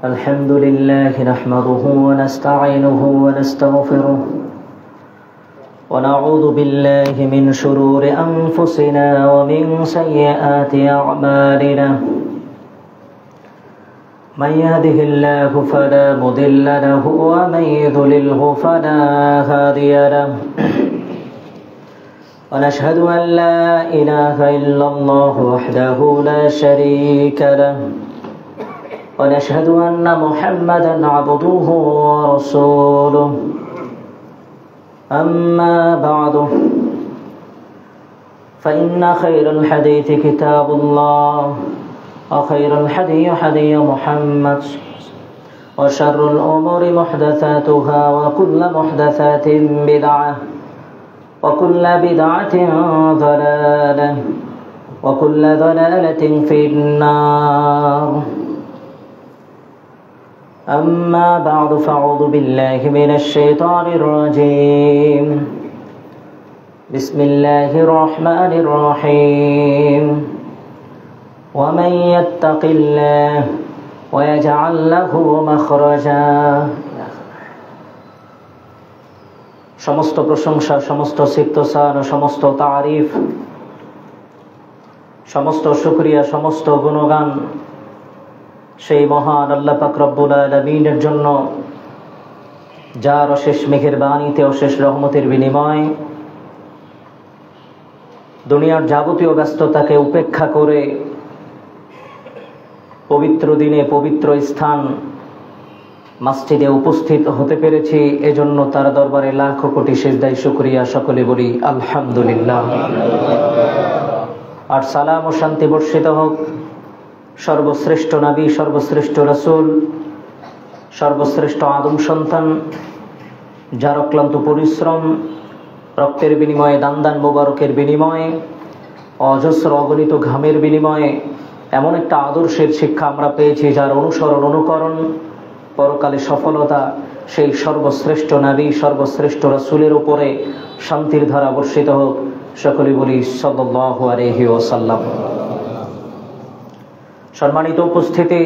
الحمد لله نحمده ونستعينه ونستغفره ونعوذ بالله من شرور أنفسنا ومن سيئات أعمالنا من يهده الله فلا مضل له ومن يضلله فلا هادي له ونشهد أن لا إله إلا الله وحده لا شريك له ونشهد أن محمدا عبده ورسوله أما بعد فإن خير الحديث كتاب الله وخير الحدي حدي محمد وشر الأمور محدثاتها وكل محدثات بدعة وكل بدعة ضلالة وكل ضلالة في النار أما بعد فأعوذ بالله من الشيطان الرجيم بسم الله الرحمن الرحيم ومن يتق الله ويجعل له مخرجا সমস্ত প্রশংসা সমস্ত সিফতসান ও সমস্ত তারিফ সমস্ত শুকরিয়া সমস্ত গুণগান সেই মহান আল্লাহ পাক রব্বুল আলামিনের জন্য যার অশেষ মেহেরবানিতে অশেষ রহমতের বিনিময় দুনিয়ার যাবতীয় ব্যস্ততাকে উপেক্ষা করে পবিত্র দিনে পবিত্র স্থান মসজিদে উপস্থিত হতে পেরেছি, এজন্য তার দরবারে লাখো কোটি সিজদায় শুকরিয়া। সকলে বলি আলহামদুলিল্লাহ। আর সালাম ও শান্তি বর্ষিত হোক সর্বশ্রেষ্ঠ নবী, সর্বশ্রেষ্ঠ রাসূল, সর্বশ্রেষ্ঠ আদম সন্তান, যার অক্লান্ত পরিশ্রম, রক্তের বিনিময়ে, দান মোবারকের বিনিময়ে, অজস্র অগণিত ঘামের বিনিময়ে এমন একটা আদর্শের শিক্ষা আমরা পেয়েছি, যার অনুসরণ অনুকরণ পরকালে সফলতা, সেই সর্বশ্রেষ্ঠ নবী, সর্বশ্রেষ্ঠ রাসূলের উপরে শান্তির ধারা বর্ষিত হোক। সকলে বলি সাল্লাল্লাহু আলাইহি ওয়াসাল্লাম। সম্মানিত উপস্থিতি,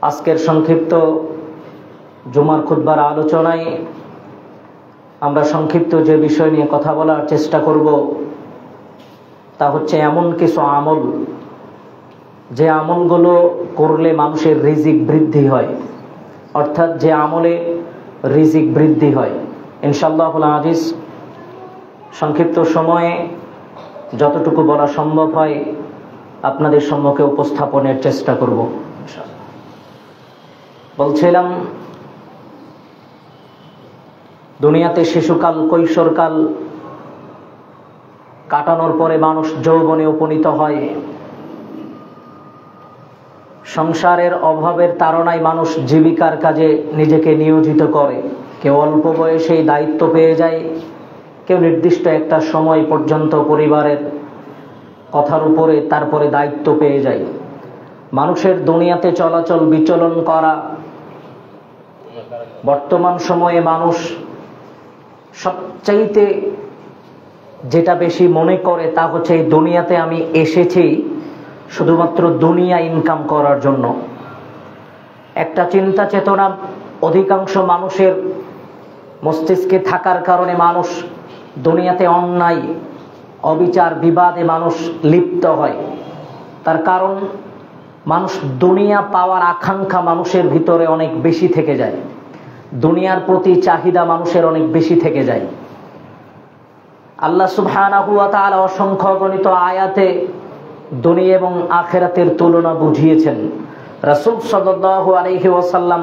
আজকের সংক্ষিপ্ত জুমার খুতবার আলোচনায় আমরা সংক্ষিপ্ত যে বিষয় নিয়ে কথা বলার চেষ্টা করব তা হচ্ছে এমন কিছু আমল, যে আমলগুলো করলে মানুষের রিজিক বৃদ্ধি হয়, অর্থাৎ যে আমলে রিজিক বৃদ্ধি হয়। ইনশাআল্লাহুল আজিজ সংক্ষিপ্ত সময়ে যতটুকু বলা সম্ভব হয় আপনাদের সম্মুখে উপস্থাপনের চেষ্টা করব। বলছিলাম, দুনিয়াতে শিশুকাল, কৈশোরকাল কাটানোর পরে মানুষ যৌবনে উপনীত হয়। সংসারের অভাবের তাড়নায় মানুষ জীবিকার কাজে নিজেকে নিয়োজিত করে। কেউ অল্প বয়সেই দায়িত্ব পেয়ে যায়, কেউ নির্দিষ্ট একটা সময় পর্যন্ত পরিবারের কথার উপরে তারপরে দায়িত্ব পেয়ে যায়। মানুষের দুনিয়াতে চলাচল বিচলন করা, বর্তমান সময়ে মানুষ সবচাইতে যেটা বেশি মনে করে তা হচ্ছে এই দুনিয়াতে আমি এসেছি শুধুমাত্র দুনিয়া ইনকাম করার জন্য। একটা চিন্তা চেতনা অধিকাংশ মানুষের মস্তিষ্কে থাকার কারণে মানুষ দুনিয়াতে অন্যায়, অবিচার, বিবাদে মানুষ লিপ্ত হয়। তার কারণ মানুষ দুনিয়া পাওয়ার আকাঙ্ক্ষা মানুষের ভিতরে অনেক বেশি থেকে যায়, দুনিয়ার প্রতি চাহিদা মানুষের অনেক বেশি থেকে যায়। আল্লাহ সুবহানাহু ওয়া তাআলা অসংখ্য গণিত আয়াতে দুনিয়া এবং আখিরাতের তুলনা বুঝিয়েছেন। রাসূল সাল্লাল্লাহু আলাইহি ওয়াসাল্লাম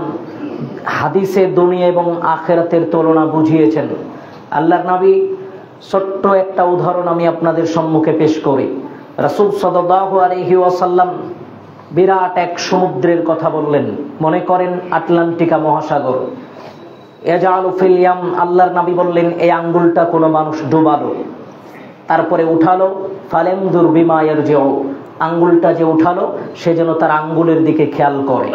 হাদিসে দুনিয়া এবং আখিরাতের তুলনা বুঝিয়েছেন। আল্লাহর নবী ছোট্ট একটা উদাহরণ আমি আপনাদের সম্মুখে পেশ করি। রাসূল সাল্লাল্লাহু আলাইহি ওয়াসাল্লাম বিরাট এক সমুদ্রের কথা বললেন। মনে করেন আটলান্টিকা মহাসাগর। ইয়াজালু ফিল ইয়াম, আল্লাহর নবী বললেন এই আঙ্গুলটা কোনো মানুষ ডুবালো, তারপরে উঠালো, ফালামদুর বিমা ইয়ারজিউ, আঙ্গুলটা যে উঠালো সে যেন তার আঙ্গুলের দিকে খেয়াল করে।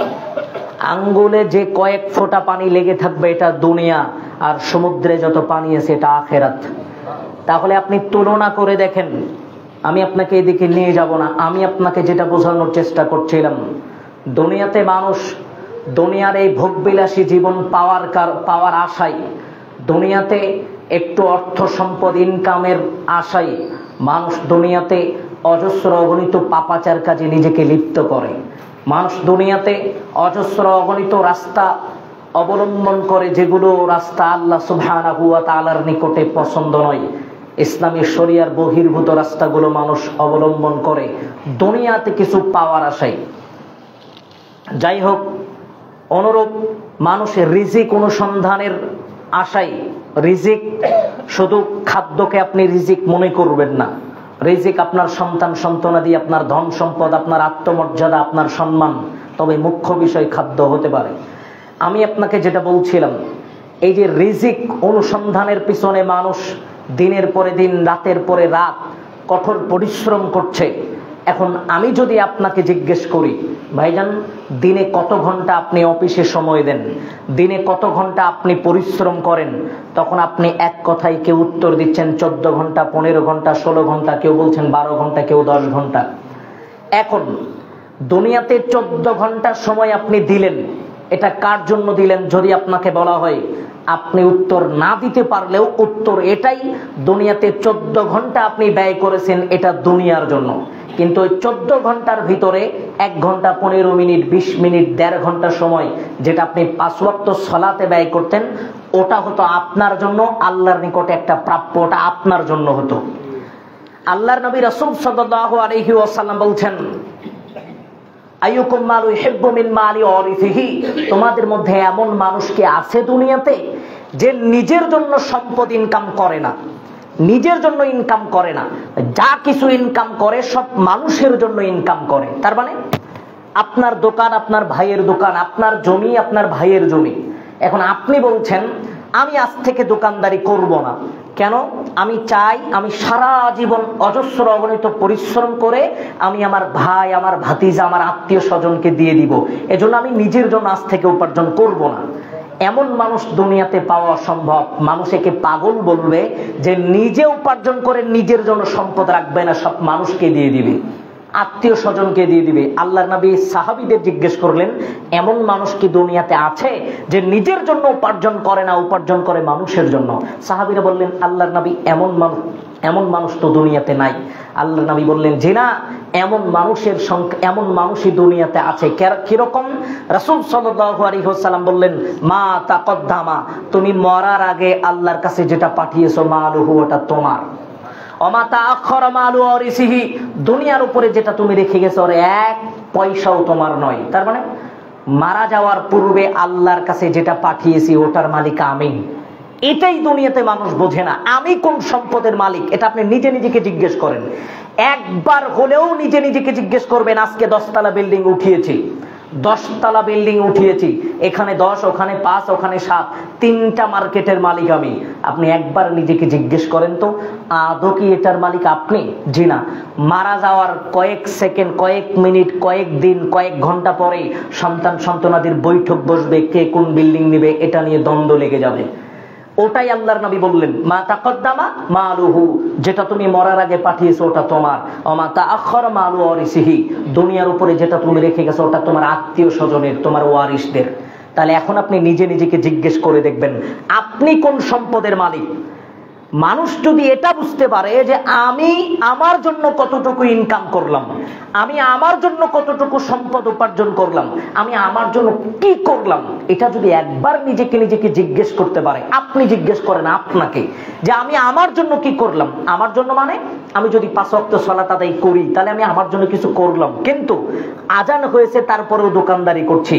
আঙ্গুলে যে কয়েক ফোঁটা পানি লেগে থাকবে এটা দুনিয়া, আর সমুদ্রে যত পানি আছে এটা আখিরাত। তাহলে আপনি তুলনা করে দেখেন। আমি আপনাকে এদিকে নিয়ে যাব না, আমি আপনাকে যেটা বোঝানোর চেষ্টা করছিলাম, দুনিয়াতে মানুষ দুনিয়ার এই ভোগবিলাসী জীবন পাওয়ার আশায়, দুনিয়াতে একটু অর্থ সম্পদ ইনকামের আশায় মানুষ দুনিয়াতে অজস্র অগণিত পাপাচার কাজে নিজেকে লিপ্ত করে। মানুষ দুনিয়াতে অজস্র অগণিত রাস্তা অবলম্বন করে, যেগুলো রাস্তা আল্লাহ সুবহানাহু ওয়া তাআলার নিকটে পছন্দ নয়। ইসলামী শরিয়ার বহির্ভূত রাস্তাগুলো মানুষ অবলম্বন করে দুনিয়াতে কিছু পাওয়ার আশায়। যাই হোক, অনুরূপ মানুষের রিজিক অনুসন্ধানের আশায়, রিজিক শুধু খাদ্যকে আপনি রিজিক মনে করবেন না। রিজিক আপনার সন্তান সন্তানাদি, আপনার ধন সম্পদ, আপনার আত্মমর্যাদা, আপনার সম্মান, তবে মুখ্য বিষয় খাদ্য হতে পারে। আমি আপনাকে যেটা বলছিলাম, এই যে রিজিক অনুসন্ধানের পিছনে মানুষ দিনের পরে দিন, রাতের পরে রাত কঠোর পরিশ্রম করছে। এখন আমি যদি আপনাকে জিজ্ঞেস করি, ভাইজান দিনে কত ঘন্টা আপনি অফিসে সময় দেন, দিনে কত ঘন্টা আপনি পরিশ্রম করেন, তখন আপনি এক কথায় কেউ উত্তর দিচ্ছেন 14 ঘন্টা, 15 ঘন্টা, 16 ঘন্টা, কেউ বলছেন 12 ঘন্টা, কেউ 10 ঘন্টা। এখন দুনিয়াতে 14 ঘন্টার সময় আপনি দিলেন, এটা কার জন্য দিলেন? যদি আপনাকে বলা হয়, আপনি উত্তর না দিতে পারলেও উত্তর এটাই, দুনিয়াতে 14 ঘন্টা আপনি ব্যয় করেছেন এটা দুনিয়ার জন্য। কিন্তু ওই 14 ঘন্টার ভিতরে 1 ঘন্টা 15 মিনিট, 20 মিনিট, 1.5 ঘন্টা সময় যেটা আপনি 5 ওয়াক্ত সালাতে ব্যয় করতেন, ওটা হতো আপনার জন্য, আল্লাহর নিকটে একটা প্রাপ্য, ওটা আপনার জন্য হতো। আল্লাহর নবী রাসূল সাল্লাল্লাহু আলাইহি ওয়াসাল্লাম বলছেন, আইয়ুকুম মালু ইহিব্বু মিন মালি ওয়ারিসিহি, তোমাদের মধ্যে এমন মানুষ কি আছে দুনিয়াতে যে নিজের জন্য সম্পদ ইনকাম করে না, নিজের জন্য ইনকাম করে না, যা কিছু ইনকাম করে সব মানুষের জন্য ইনকাম করে। তার মানে আপনার দোকান আপনার ভাইয়ের দোকান, আপনার জমি আপনার ভাইয়ের জমি। এখন আপনি বলছেন আমি আজ থেকে দোকানদারি করব না, কেন? আমি চাই আমি সারা জীবন অজস্র অগণিত পরিশ্রম করে আমি আমার ভাই, আমার ভাতিজা, আমার আত্মীয় স্বজনকে দিয়ে দিব, এজন্য আমি নিজের জন্য আজ থেকে উপার্জন করব না। এমন মানুষ দুনিয়াতে পাওয়া অসম্ভব। মানুষ একে পাগল বলবে যে নিজে উপার্জন করে নিজের জন্য সম্পদ রাখবে না, সব মানুষকে দিয়ে দিবে, আত্মীয় স্বজনকে দিয়ে দিবে। আল্লাহর নবী সাহাবীদের জিজ্ঞেস করলেন, এমন মানুষ কি দুনিয়াতে আছে যে নিজের জন্য উপার্জন করে না, উপার্জন করে মানুষের জন্য? সাহাবীরা বললেন, আল্লাহর নবী এমন মানুষ তো দুনিয়াতে নাই। আল্লাহর নবী বললেন যে না, এমন মানুষই দুনিয়াতে আছে। কিরকম? রাসূল সাল্লাল্লাহু আলাইহি ওয়াসাল্লাম বললেন, মা তাকদ্দামা, তুমি মরার আগে আল্লাহর কাছে যেটা পাঠিয়েছো মালুহু, ওটা তোমার। দুনিয়ার উপরে যেটা তুমি রেখে গেছো ওর এক পয়সাও তোমার নয়। তার মানে মারা যাওয়ার পূর্বে আল্লাহর কাছে যেটা পাঠিয়েছি ওটার মালিক আমি। এটাই দুনিয়াতে মানুষ বোঝে না, আমি কোন সম্পদের মালিক। এটা আপনি নিজে নিজেকে জিজ্ঞেস করেন, একবার হলেও নিজে নিজেকে জিজ্ঞেস করবেন। আজকে 10 তলা বিল্ডিং উঠিয়েছি, 10 তলা বিল্ডিং উঠিয়েছি, এখানে 10, ওখানে 5, ওখানে 7, 3টা মার্কেটের মালিক আমি। আপনি একবার নিজেকে জিজ্ঞেস করেন তো, আদৌ কি এটার মালিক আপনি? জি না। মারা যাওয়ার কয়েক সেকেন্ড, কয়েক মিনিট, কয়েক দিন, কয়েক ঘন্টা পরে সন্তানাদের বৈঠক বসবে, কে কোন বিল্ডিং নেবে, এটা নিয়ে দ্বন্দ্ব লেগে যাবে। ওটাই আল্লাহর নবী বললেন, মা তাকদ্দামা মালুহু, যেটা তুমি মরার আগে পাঠিয়েছো ওটা তোমার। ওমা তাআখারা মালু ওয়ারিসিহি, দুনিয়ার উপরে যেটা তুমি রেখে গেছো ওটা তোমার আত্মীয় স্বজনের, তোমার ওয়ারিসদের। তাহলে এখন আপনি নিজে নিজেকে জিজ্ঞেস করে দেখবেন আপনি কোন সম্পদের মালিক। মানুষ যদি এটা বুঝতে পারে যে আমি আমার জন্য কতটুকু ইনকাম করলাম, আমি আমার জন্য কতটুকু সম্পদ উপার্জন করলাম, আমি আমার জন্য কি করলাম, এটা যদি একবার নিজেকে জিজ্ঞেস করতে পারে। আপনি জিজ্ঞেস করেন আপনাকে যে আমি আমার জন্য কি করলাম। আমার জন্য মানে আমি যদি 5 ওয়াক্ত সালাত আদায় করি তাহলে আমি আমার জন্য কিছু করলাম, কিন্তু আজান হয়েছে তারপরেও দোকানদারি করছি,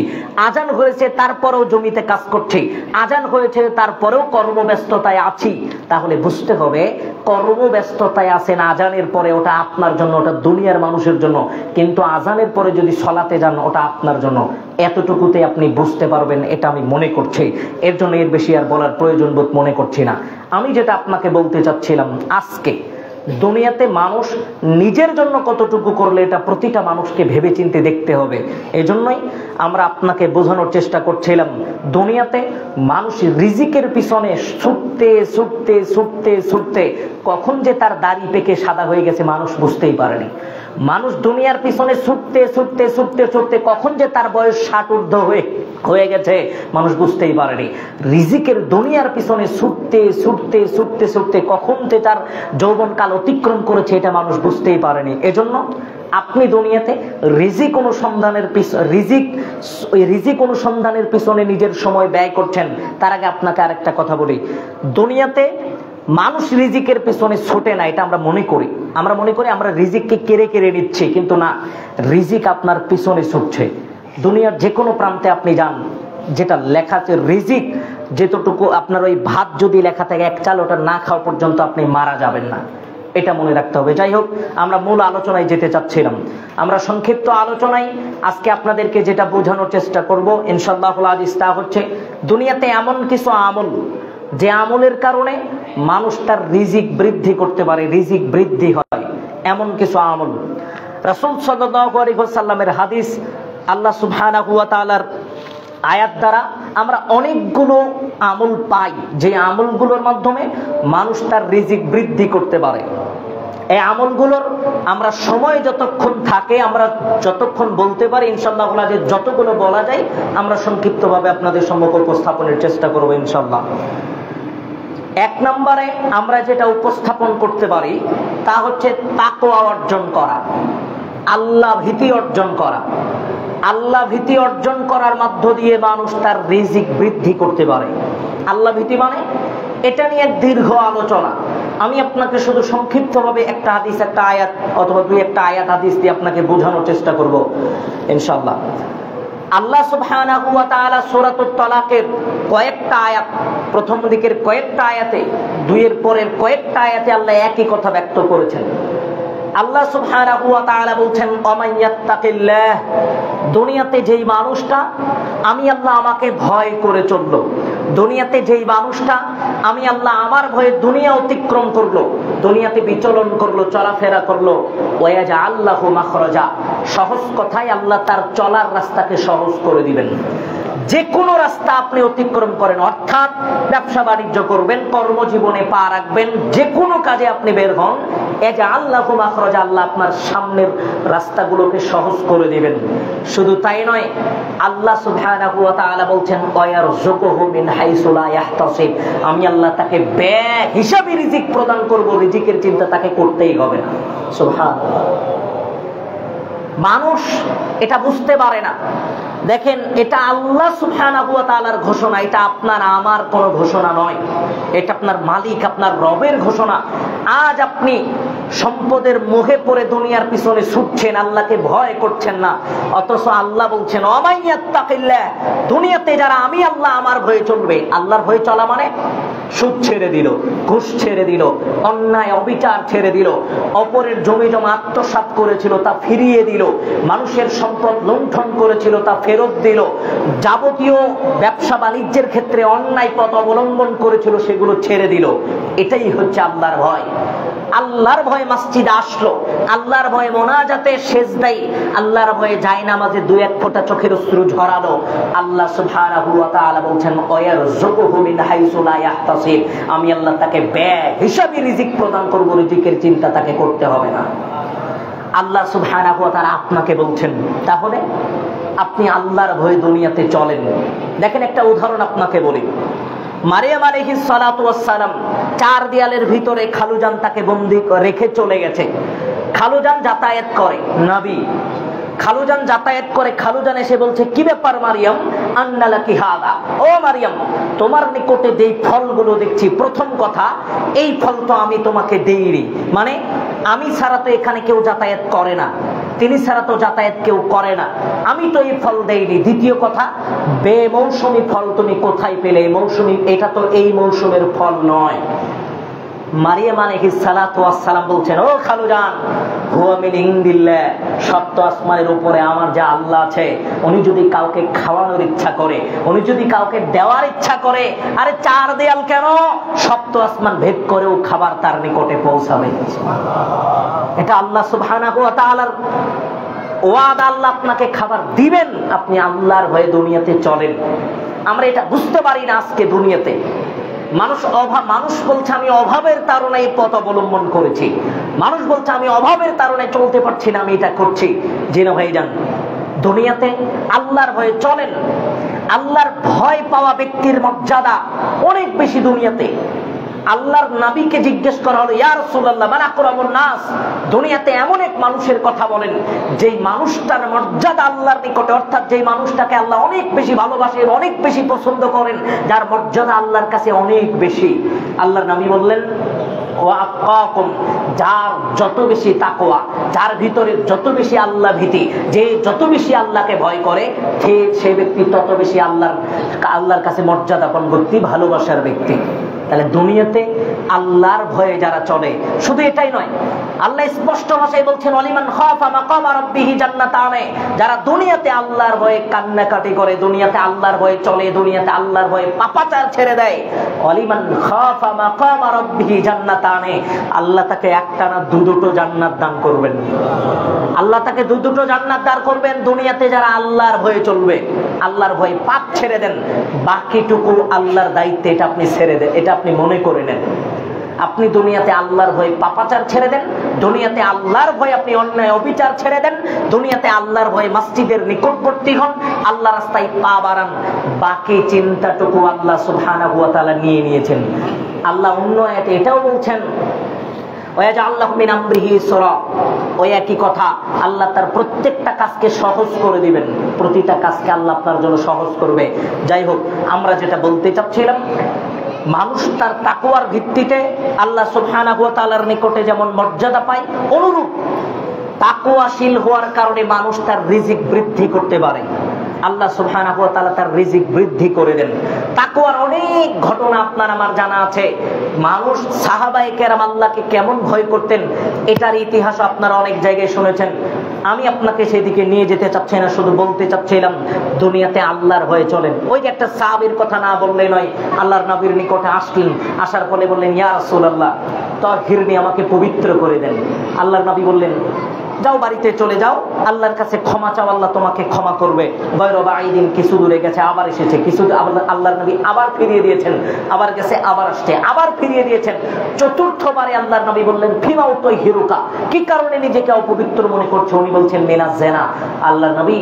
আজান হয়েছে তারপরেও জমিতে কাজ করছি, আজান হয়েছে তারপরেও কর্মব্যস্ততায় আছি। তাহলে বুঝতে হবে কর্মব্যস্ততায় আছেন আজানের পরে, ওটা আপনার জন্য, ওটা দুনিয়ার মানুষের জন্য, কিন্তু আজানের পরে যদি সলাতে যান ওটা আপনার জন্য। এতটুকুতে আপনি বুঝতে পারবেন, এটা আমি মনে করছি। এর জন্য এর বেশি আর বলার প্রয়োজন বোধ মনে করছি না। আমি যেটা আপনাকে বলতে চাচ্ছিলাম, আজকে দুনিয়াতে মানুষ নিজের জন্য কতটুকু করলে এটা প্রতিটা মানুষকে ভেবেচিন্তে দেখতে হবে। এজন্যই আমরা আপনাকে বোঝানোর চেষ্টা করছিলাম, দুনিয়াতে মানুষ রিজিকের পিছনে ছুটতে কখন যে তার দাড়ি পেকে সাদা হয়ে গেছে মানুষ বুঝতেই পারেনি। মানুষ দুনিয়ার পিছনে ছুটতে কখন যে তার বয়স 60 ঊর্ধ্ব হয়ে গেছে মানুষ বুঝতেই পারেনি। রিজিকের দুনিয়ার পিছনে ছুটতে কখন যে তার যৌবনকাল অতিক্রম করেছে এটা মানুষ বুঝতেই পারেনি। এজন্য আপনি দুনিয়াতে রিজিক অনুসন্ধানের পিছনে নিজের সময় ব্যয় করছেন। তার আগে আপনাকে আরেকটা কথা বলি, দুনিয়াতে মানুষ রিজিকের পেছনে ছোটে না, এটা আমরা মনে করি আমরা রিজিককে কেড়ে নিচ্ছি, কিন্তু না, রিজিক আপনার পিছনে ছুটছে। দুনিয়ার যে কোনো প্রান্তে আপনি যান, যেটা লেখা আছে রিজিক, যেতটুকু আপনার ওই ভাত যদি লেখা থাকে 1 চাল, ওটা না খাওয়া পর্যন্ত আপনি মারা যাবেন না, এটা মনে রাখতে হবে। যাই হোক, আমরা মূল আলোচনায় যেতে চাচ্ছিলাম। আমরা সংক্ষিপ্ত আলোচনায় আজকে আপনাদেরকে যেটা বোঝানোর চেষ্টা করব ইনশাআল্লাহুল আজিজ, তা হচ্ছে দুনিয়াতে এমন কিছু আমল, যে আমলের কারণে মানুষ তার রিজিক বৃদ্ধি করতে পারে, রিজিক বৃদ্ধি হয়, এমন কিছু আমল। রাসূল সাল্লাল্লাহু আলাইহি ওয়াসাল্লামের হাদিস, আল্লাহ সুবহানাহু ওয়া তাআলার আয়াত দ্বারা আমরা অনেকগুলো আমল পাই, যে আমলগুলোর মাধ্যমে মানুষ তার রিজিক বৃদ্ধি করতে পারে। এই আমলগুলোর আমরা সময় যতক্ষণ থাকে, আমরা যতক্ষণ বলতে পারি ইনশাআল্লাহ, যে যতগুলো বলা যায় আমরা সংক্ষিপ্তভাবে আপনাদের সম্মুখে উপস্থাপনের চেষ্টা করব ইনশাআল্লাহ। 1 নম্বরে আমরা যেটা উপস্থাপন করতে পারি তা হচ্ছে তাকওয়া অর্জন করা, আল্লাহ ভীতি অর্জন করা। আল্লাহ ভীতি অর্জন করার মধ্য দিয়ে মানুষ তার রিজিক বৃদ্ধি করতে পারে। আল্লাহ ভীতি মানে এটা নিয়ে দীর্ঘ আলোচনা, আমি আপনাকে শুধু সংক্ষিপ্তভাবে একটা হাদিস, একটা আয়াত অথবা দুই একটা আয়াত হাদিস দিয়ে আপনাকে বোঝানোর চেষ্টা করব ইনশাআল্লাহ। আল্লাহ সুবহানাহু ওয়া তাআলা সূরাতুত তালাকের কয়েকটা আয়াত, প্রথম দিকের কয়েকটা আয়াতে, দুইয়ের পরের কয়েকটা আয়াতে আল্লাহ একই কথা ব্যক্ত করেছেন। আল্লাহ সুবহানাহু ওয়া তাআলা বলছেন, ওয়ামাইয়াত্তাকিল্লাহ, দুনিয়াতে যেই মানুষটা আমি আল্লাহ আমাকে ভয় করে চললো, দুনিয়াতে যেই মানুষটা আমি আল্লাহ আমার ভয়ে দুনিয়া অতিক্রম করলো, দুনিয়াতে বিচরণ করলো, চলাফেরা করলো, ওয়াজাআল লাহু মাখরাজা, সহজ কথায় আল্লাহ তার চলার রাস্তাকে সহজ করে দিবেন। যে কোনো রাস্তা আপনি অতিক্রম করেন, অর্থাৎ ব্যবসা বাণিজ্য করবেন, কর্মজীবনে পা রাখবেন, যে কোনো কাজে আপনি বের হন, ওয়াজাআল লাহু মাখরাজা, আল্লাহ আপনার সামনের রাস্তাগুলোকে সহজ করে দিবেন। শুধু তাই নয়, আল্লাহ সুবহানাহু ওয়া তাআলা বলছেন, ওয়ায়ারযুকুহু মিন হাইসু লা ইয়াহতাসিব, আমি আল্লাহ তাকে বেহিসাবি রিজিক প্রদান করব, রিজিকের চিন্তা তাকে করতেই হবে না। সুবহানাল্লাহ। মানুষ এটা বুঝতে পারে না। দেখেন, এটা আল্লাহ সুবহানাহু ওয়া তাআলার ঘোষণা, এটা আপনার আমার কোনো ঘোষণা নয়, এটা আপনার মালিক, আপনার রবের ঘোষণা। আজ আপনি সম্পদের মোহে পড়ে দুনিয়ার পিছনে ছুটছেন, আল্লাহকে ভয় করছেন না, অথচ আল্লাহ বলছেন, ওয়ামাইয়াত্তাকিল্লাহ, দুনিয়াতে যারা আমি আল্লাহ আমার ভয়ে চলবে। আল্লাহর ভয়ে চলা মানে সুদ ছেড়ে দিল, ঘুষ ছেড়ে দিল, অন্যায় অবিচার ছেড়ে দিল, অপরের জমি জমা আত্মসাৎ করেছিল তা ফিরিয়ে দিল, মানুষের সম্পদ লুণ্ঠন করেছিল তা ফেরত দিল, যাবতীয় ব্যবসা বাণিজ্যের ক্ষেত্রে অন্যায় পথ অবলম্বন করেছিল সেগুলো ছেড়ে দিল। এটাই হচ্ছে আল্লাহর ভয়। আল্লাহর ভয়ে মসজিদে আসলো, আল্লাহর ভয়ে মোনাজাতে সেজদাই, আল্লাহর ভয়ে জায়নামাজে দুই এক ফোঁটা চোখের অশ্রু ঝরালো। আল্লাহ সুবহানাহু ওয়া তাআলা বলছেন, ওয়ায়ারযুকুহু মিন হাইসু লা ইয়াহতাসিব, আমি আল্লাহ তাকে বেহিসাবি রিজিক প্রদান করব, রিজিকের চিন্তা তাকে করতে হবে না। আল্লাহ সুবহানাহু ওয়া তাআলা আপনাকে বলছেন, তাহলে আপনি আল্লাহর ভয়ে দুনিয়াতে চলেন। দেখেন, একটা উদাহরণ আপনাকে বলি। মারিয়াম আলাইহিস সালাতু ওয়াস সালাম চার দেয়ালের ভিতরে খালুজান তাকে বন্দী রেখে চলে গেছে। খালুজান যাতায়াত করে, নবী খালুজান যাতায়াত করে। খালুজান এসে বলছে, কি ব্যাপার মারিয়াম, আন্না লাকি হাদা, ও মারিয়াম, তোমার নিকটে যেই ফলগুলো দেখছি, প্রথম কথা এই ফল তো আমি তোমাকে দেইনি, মানে আমি ছাড়া তো এখানে কেউ যাতায়াত করে না, তিনি ছাড়া তো যাতায়াত কেউ করে না, আমি তো এই ফল দেইনি। দ্বিতীয় কথা, বেমৌসুমি ফল তুমি কোথায় পেলে? মৌসুমি, এটা তো এই মৌসুমের ফল নয়। মারিয়াম আলাইহিস সালাতু ওয়াস সালাম বলছেন, ও খালুজান, হুয়া মিন ইনদিল্লাহ, সপ্ত আসমানের উপরে আমার যে আল্লাহ আছে, উনি যদি কাউকে খাওয়ানোর ইচ্ছা করে, উনি যদি কাউকে দেওয়ার ইচ্ছা করে, আরে চার দেয়াল কেন, সপ্ত আসমান ভেদ করেও খাবার তার নিকটে পৌঁছাবে। এটা আল্লাহ সুবহানাহু ওয়া তাআলার ওয়াদা, আল্লাহ আপনাকে খাবার দিবেন, আপনি আল্লাহর ভয়ে দুনিয়াতে চলেন। আমরা এটা বুঝতে পারি না আজকে দুনিয়াতে। মানুষ বলছে, আমি অভাবের তাড়নায় পথ অবলম্বন করেছি, মানুষ বলছে আমি অভাবের তাড়নায় চলতে পারছি না, আমি এটা করছি। জেনে ভাইজান, দুনিয়াতে আল্লাহর ভয়ে চলেন। আল্লাহর ভয় পাওয়া ব্যক্তির মর্যাদা অনেক বেশি দুনিয়াতে। আল্লাহর নবীকে জিজ্ঞেস করা হলো, ইয়া রাসূলুল্লাহ, মান আকরামুন নাস, দুনিয়াতে এমন এক মানুষের কথা বলেন যেই মানুষটার মর্যাদা আল্লাহর নিকটে, অর্থাৎ যেই মানুষটাকে আল্লাহ অনেক বেশি ভালোবাসেন, অনেক বেশি পছন্দ করেন, যার মর্যাদা আল্লাহর কাছে অনেক বেশি। আল্লাহর নবী বললেন, ওয়া আত্কাকুম, যার যত বেশি তাকওয়া, যার ভিতরে যত বেশি আল্লাহ ভীতি, যে যত বেশি আল্লাহকে ভয় করে, সেই ব্যক্তি তত বেশি আল্লাহর কাছে মর্যাদাপন ব্যক্তি, ভালোবাসার ব্যক্তি। তাহলে দুনিয়াতে আল্লাহর ভয়ে যারা চলে, শুধু এটাই নয়, আল্লাহ স্পষ্ট ভাষায় বলছেন, ওয়ালিমান খাফা মাকামা রাব্বিহি জান্নাতান, যারা দুনিয়াতে আল্লাহর ভয়ে কান্নাকাটি করে, দুনিয়াতে আল্লাহর ভয়ে চলে, দুনিয়াতে আল্লাহর ভয়ে পাপাচার ছেড়ে দেয়, ওয়ালিমান খাফা মাকামা রাব্বিহি জান্নাতান, আল্লাহ তাকে একটা না দুটো জান্নাত দান করবেন। আল্লাহ তাকে দুটো জান্নাত দান করবেন দুনিয়াতে যারা আল্লাহর ভয়ে চলবে। আল্লাহর ভয়ে পাপ ছেড়ে দেন, বাকিটুকু আল্লাহর দায়িত্বে, এটা আপনি ছেড়ে দেন, এটা আপনি মনে করে নেন। আপনি দুনিয়াতে আল্লাহর ভয়ে পাপাচার ছেড়ে দেন, দুনিয়াতে আল্লাহর ভয়ে আপনি অন্যায় অবিচার ছেড়ে দেন, দুনিয়াতে আল্লাহর ভয়ে মসজিদের নিকটবর্তী হন, আল্লাহ রাস্তায় পা বাড়ান, বাকি চিন্তাটুকু আল্লাহ সুবহানাহু ওয়া তাআলা নিয়ে নিয়েছেন। আল্লাহ অন্য আয়াতে এটাও বলছেন, ওয়াজআল্লাহু মিন আমরিহি ইসরা, ওই একই কথা, আল্লাহ তার প্রত্যেকটা কাজকে সহজ করে দিবেন, প্রতিটা কাজকে আল্লাহ আপনার জন্য সহজ করবে। যাই হোক, আমরা যেটা বলতে চাচ্ছিলাম, মানুষ তার তাকওয়ার ভিত্তিতে আল্লাহ সুবহানাহু ওয়া তাআলার নিকটে যেমন মর্যাদা পায়, অনুরূপ তাকওয়াশীল হওয়ার কারণে মানুষ তার রিজিক বৃদ্ধি করতে পারে। আল্লাহ সুবহানাহু ওয়া তাআলা তার রিজিক বৃদ্ধি করে দেন। তাকওয়ার অনেক ঘটনা আপনার আমার জানা আছে। মানুষ সাহাবায়ে কেরাম আল্লাহকে কেমন ভয় করতেন এটার ইতিহাস আপনারা অনেক জায়গায় শুনেছেন। আমি আপনাকে সেদিকে নিয়ে যেতে চাচ্ছি না, শুধু বলতে চাচ্ছিলাম দুনিয়াতে আল্লাহর ভয়ে চলেন। ওই যে একটা সাহাবীর কথা না বললে নয়, আল্লাহর নবীর নিকটে আসলেন, আসার পরে বললেন, ইয়া রাসূলুল্লাহ তাহিরনি, আমাকে পবিত্র করে দেন। আল্লাহর নবী বললেন, যাও বাড়িতে চলে যাও, আল্লাহর কাছে ক্ষমা চাও, আল্লাহ তোমাকে ক্ষমা করবে। বাইদিন কিছু দূরে গেছে, আবার এসেছে, কিছু আল্লাহর নবী আবার ফিরিয়ে দিয়েছেন, আবার গেছে, আবার আসছে, আবার ফিরিয়ে দিয়েছেন। চতুর্থবারে আল্লাহর নবী বললেন, ফিমা উতাহিরুকা, কি কারণে নিজেকে অপবিত্র মনে করছো? উনি বলছেন, মিনাজ জিনা। আল্লাহর নবী,